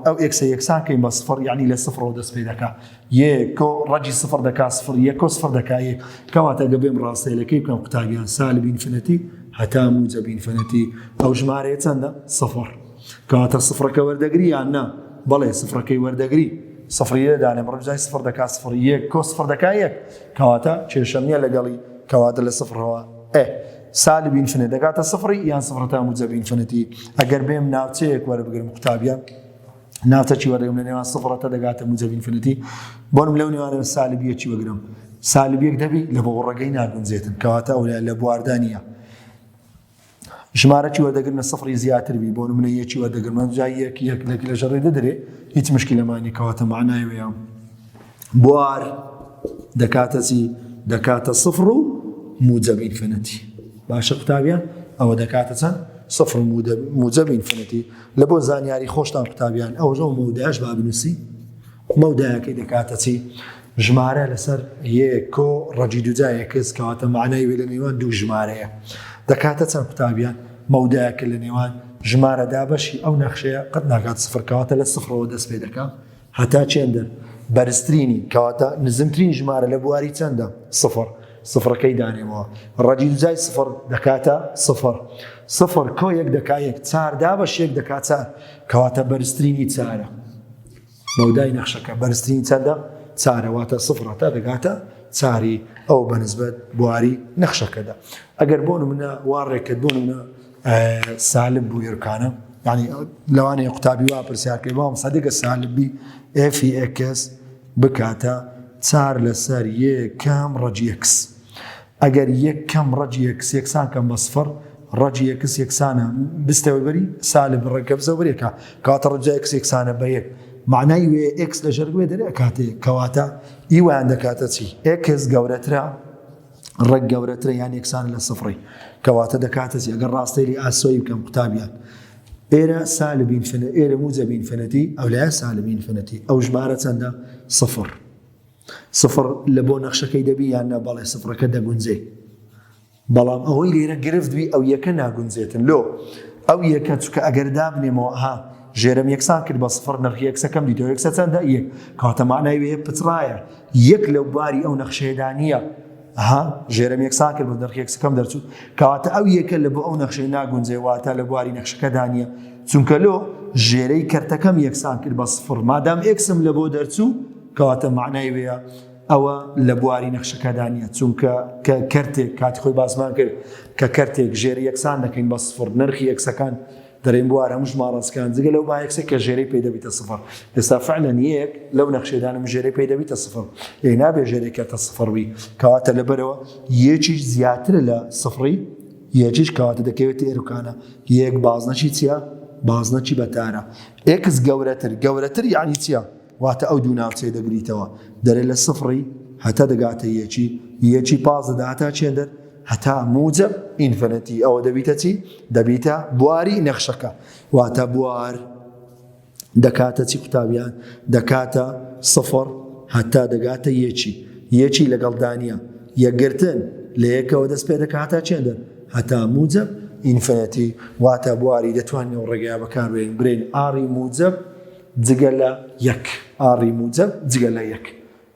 ئەو x یەکسان کەین بە سفر یعنی لە سفرەوە دەست پێ دەکات 1 ڕەجی سفر دەکات سفر 1 سفر دەکات 1 کەواتە گەبێم ڕاستەیەکەی بکەم قوتابیان سالب ئینفینیتی هەتا موجب ئینفینیتی ئەو ژمارەیە چەندە؟ سفر. کەواتە سفرەکە وەردەگری یان نا؟ بەڵێ سفرەکەی وەردەگری سفریە دانێم ڕەجای سفر دەکات سفر 1 سفر دەکات 1 کەواتە کێشەم نییە لەگەڵی کەواتە لە سفرەوە سالب ئینفینیت دەکاتە سفری یان سفر تا موجب ئینفینیتی. ئەگەر بێم ناوچەیەک وەربگرم قوتابیان ناوچەکی وەردەگرم لە نێوان سفر تا دەگاتە موجب ئینفینیتی بۆنم لەو نێوانە سالب 1 وەرگرم سالب 1 دەبی لە بۆ ڕێگەی ناگونجێتن کەواتە ئەو لە بواردانە ژمارەی وەردەگرن سفری زیاتر بی بۆ نمونە یەکی وەردەگرن جای یەک لە ژەڕێ دەدرێ هیچ مشکلەمانی کەواتە معنای وێ بوار دەکاتە چی؟ دەکاتە سفر و موجب ئینفینیتی. باشە قوتابیان ئەوە دەکاتە چەند؟ سفر و موجب ئینفینیتی. لە بۆ زانیاری خۆشتان قوتابیان ئەوژە و مەودایش با بنووسی مەودایەکەی دەکاتە چی؟ ژمارە لەسەر 1 ڕەجی دووجای x کەواتە معنای وێ لە نێوان دوو ژمارەیە دەکاتە چەند قوتابیان مەودایەکە لە نێوان ژمارەدا بەشی ئەو نەخشەیە قەت ناکات سفر کەواتە لە سفرەوە دەست پێ دەکات هەتا چێندە بەرزترینی کەواتە نزمترین ژمارە لە بواری چەندە؟ سفر. سفرەکەی دانێمەوە ڕەجی دووجای سفر دەکاتە سفر سفر کۆ 1 دەکات 1 4دا بەش 1 دەکات 4 کەواتە بەرزترینی 4 مەودای نەخشەکە بەرزترین چەندە؟ 4 واتە سفر تا دەگاتە 4 ئەو بەنسبەت بواری نەخشەکەدا. ئەگەر بۆ نمونە وارڕێکت بۆ نمونە سالب بوو یێرکانە یعنی لەوانەیە قوتابی وا پرسیارکەی باوەم سەدەگە سالبی f(x) بکاتە 4 لەسەر 1 ڕەجی x. ئەگەر 1 ڕەجی x یەکسان کەم بە سفر ڕەجی x یەکسانە بستەوە بەری سالب ڕێکە بزە بەرێکە کەواتە ڕەجای x یەکسانە بە 1 معنای وێ x لە ژەرگوێ دەرێ کاتێ کەواتە ئیوان دەکاتە چی؟ x گەورەترە ڕێک گەورەترە یان یەکسانە لە سفری کەواتە دەکاتە چی؟ ئەگەر ڕاستەیلی ئاسۆی بکەم قوتابیان ئێرە سالب ئینفینیتی ئێرە موجب ئینفینیتی ئەو لایە سالب ئینفینیتی ئەو ژمارە چەندە؟ سفر. سفر لە بۆ نەخشەکەی دەبی یان نە؟ بەڵێ سفرەکە دەگونجێ بەڵام ئەوەی لێرە گرفت بی ئەو یەکە ناگونجێتن لۆ ئەو یەکە چونکە ئەگەر دابنێمەوە ژێرەم یەکسان کرد بە سفر نرخی یەکسەکەم دیتەوە یەکسە چەندە؟ 1 کەواتە معنای وێ پچڕایە 1 لەو باری ئەو نەخشەیەدا نییە ژێرەم یەکسان کرد بە نرخی یەکسەکەم دەرچوو کەواتە ئەو یەکە لە بۆ ئەو نەخشەی ناگونجێ واتە لە بواری نەخشەکەدا نییە چونکە لۆ ژێرەی کەرتەکەم یەکسان کرد بە سفر مادام ئێکسم لە بۆ دەرچوو کەواتە معنای وێە ئەوە لە بواری نەخشەکەدا نییە چونکە کەرتێک کاتی خۆی باسمان کرد کە کەرتێک ژێر یەکسان دەکەین بە سفر نرخی یەکسەکان دەرێن بوار هەموو ژمارەسکان جگە لەو با یەکسێک کە ژێرەی پێی دەبیتە سفر ئێستا فعلەن یەک لەو نەخشەدانم ژێرەی پێی دەبیتە سفر نابێ ژێرەی کەرتە سفڕوی کەواتە لەبەرەوە یەکیش زیاترە لە سفری یەکیش کەواتە دەکەوێت ئێرکانە یەک بازنەچی چییە؟ بازنەچی بەتارە x گەورەتر یعنی چییە؟ واتە ئەو دوو ناوچەی دەگریتەوە دەرێ لە سفری هەتا دەگاتە یەکی پاز دەدا هەتا چێندەر؟ هەتا موجب ئینفینیتی ئەوە دەبیتە چی؟ دەبیتە بواری نەخشەکە واتە بوار دەکاتە چی قوتابیان؟ دەکاتە سفر هەتا دەگاتە یەکی لەگەڵدانیە یەکگرتن لە یەکەوە دەست پێ دەکات هەتا چێندەر؟ هەتا موجب ئینفینیتی واتە بواری دەتوانین ئەو ڕێگەیە بەکاربێنین برێن ئاڕی موجب جگە لە 1 ئاڕی موجب جگە لە 1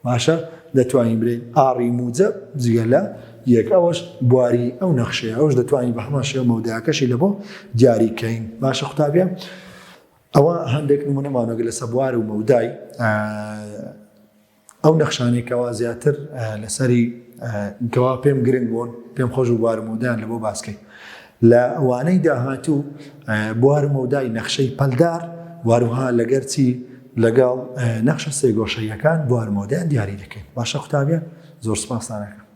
باشە دەتوانین برێن ئاڕی موجب جگە لە 1 ئەوەش بواری ئەو نەخشەیە ئەوش دەتوانین بە هەمان شێوە مەودایەکەشی لە بۆ دیاریکەین باشە قوتابیان ئەوە هەندێک نمونەمانەوە لەسەر بوار و مەودای ئەو نەخشانێکەوە زیاتر لەسەری کەوا پێم گرنگ بوون پێم خۆش و بوار و مەودایان لە بۆ باسکەین لە ئەوانەی داهاتوو بوار و مەودای نەخشەی پەلدار واروها لەگەرچی لەگەڵ نەخشە سێگۆشەیەکان بوار و مەودایان دیاری دەکەین باشە قوتابیان زۆر سپاسانەکەم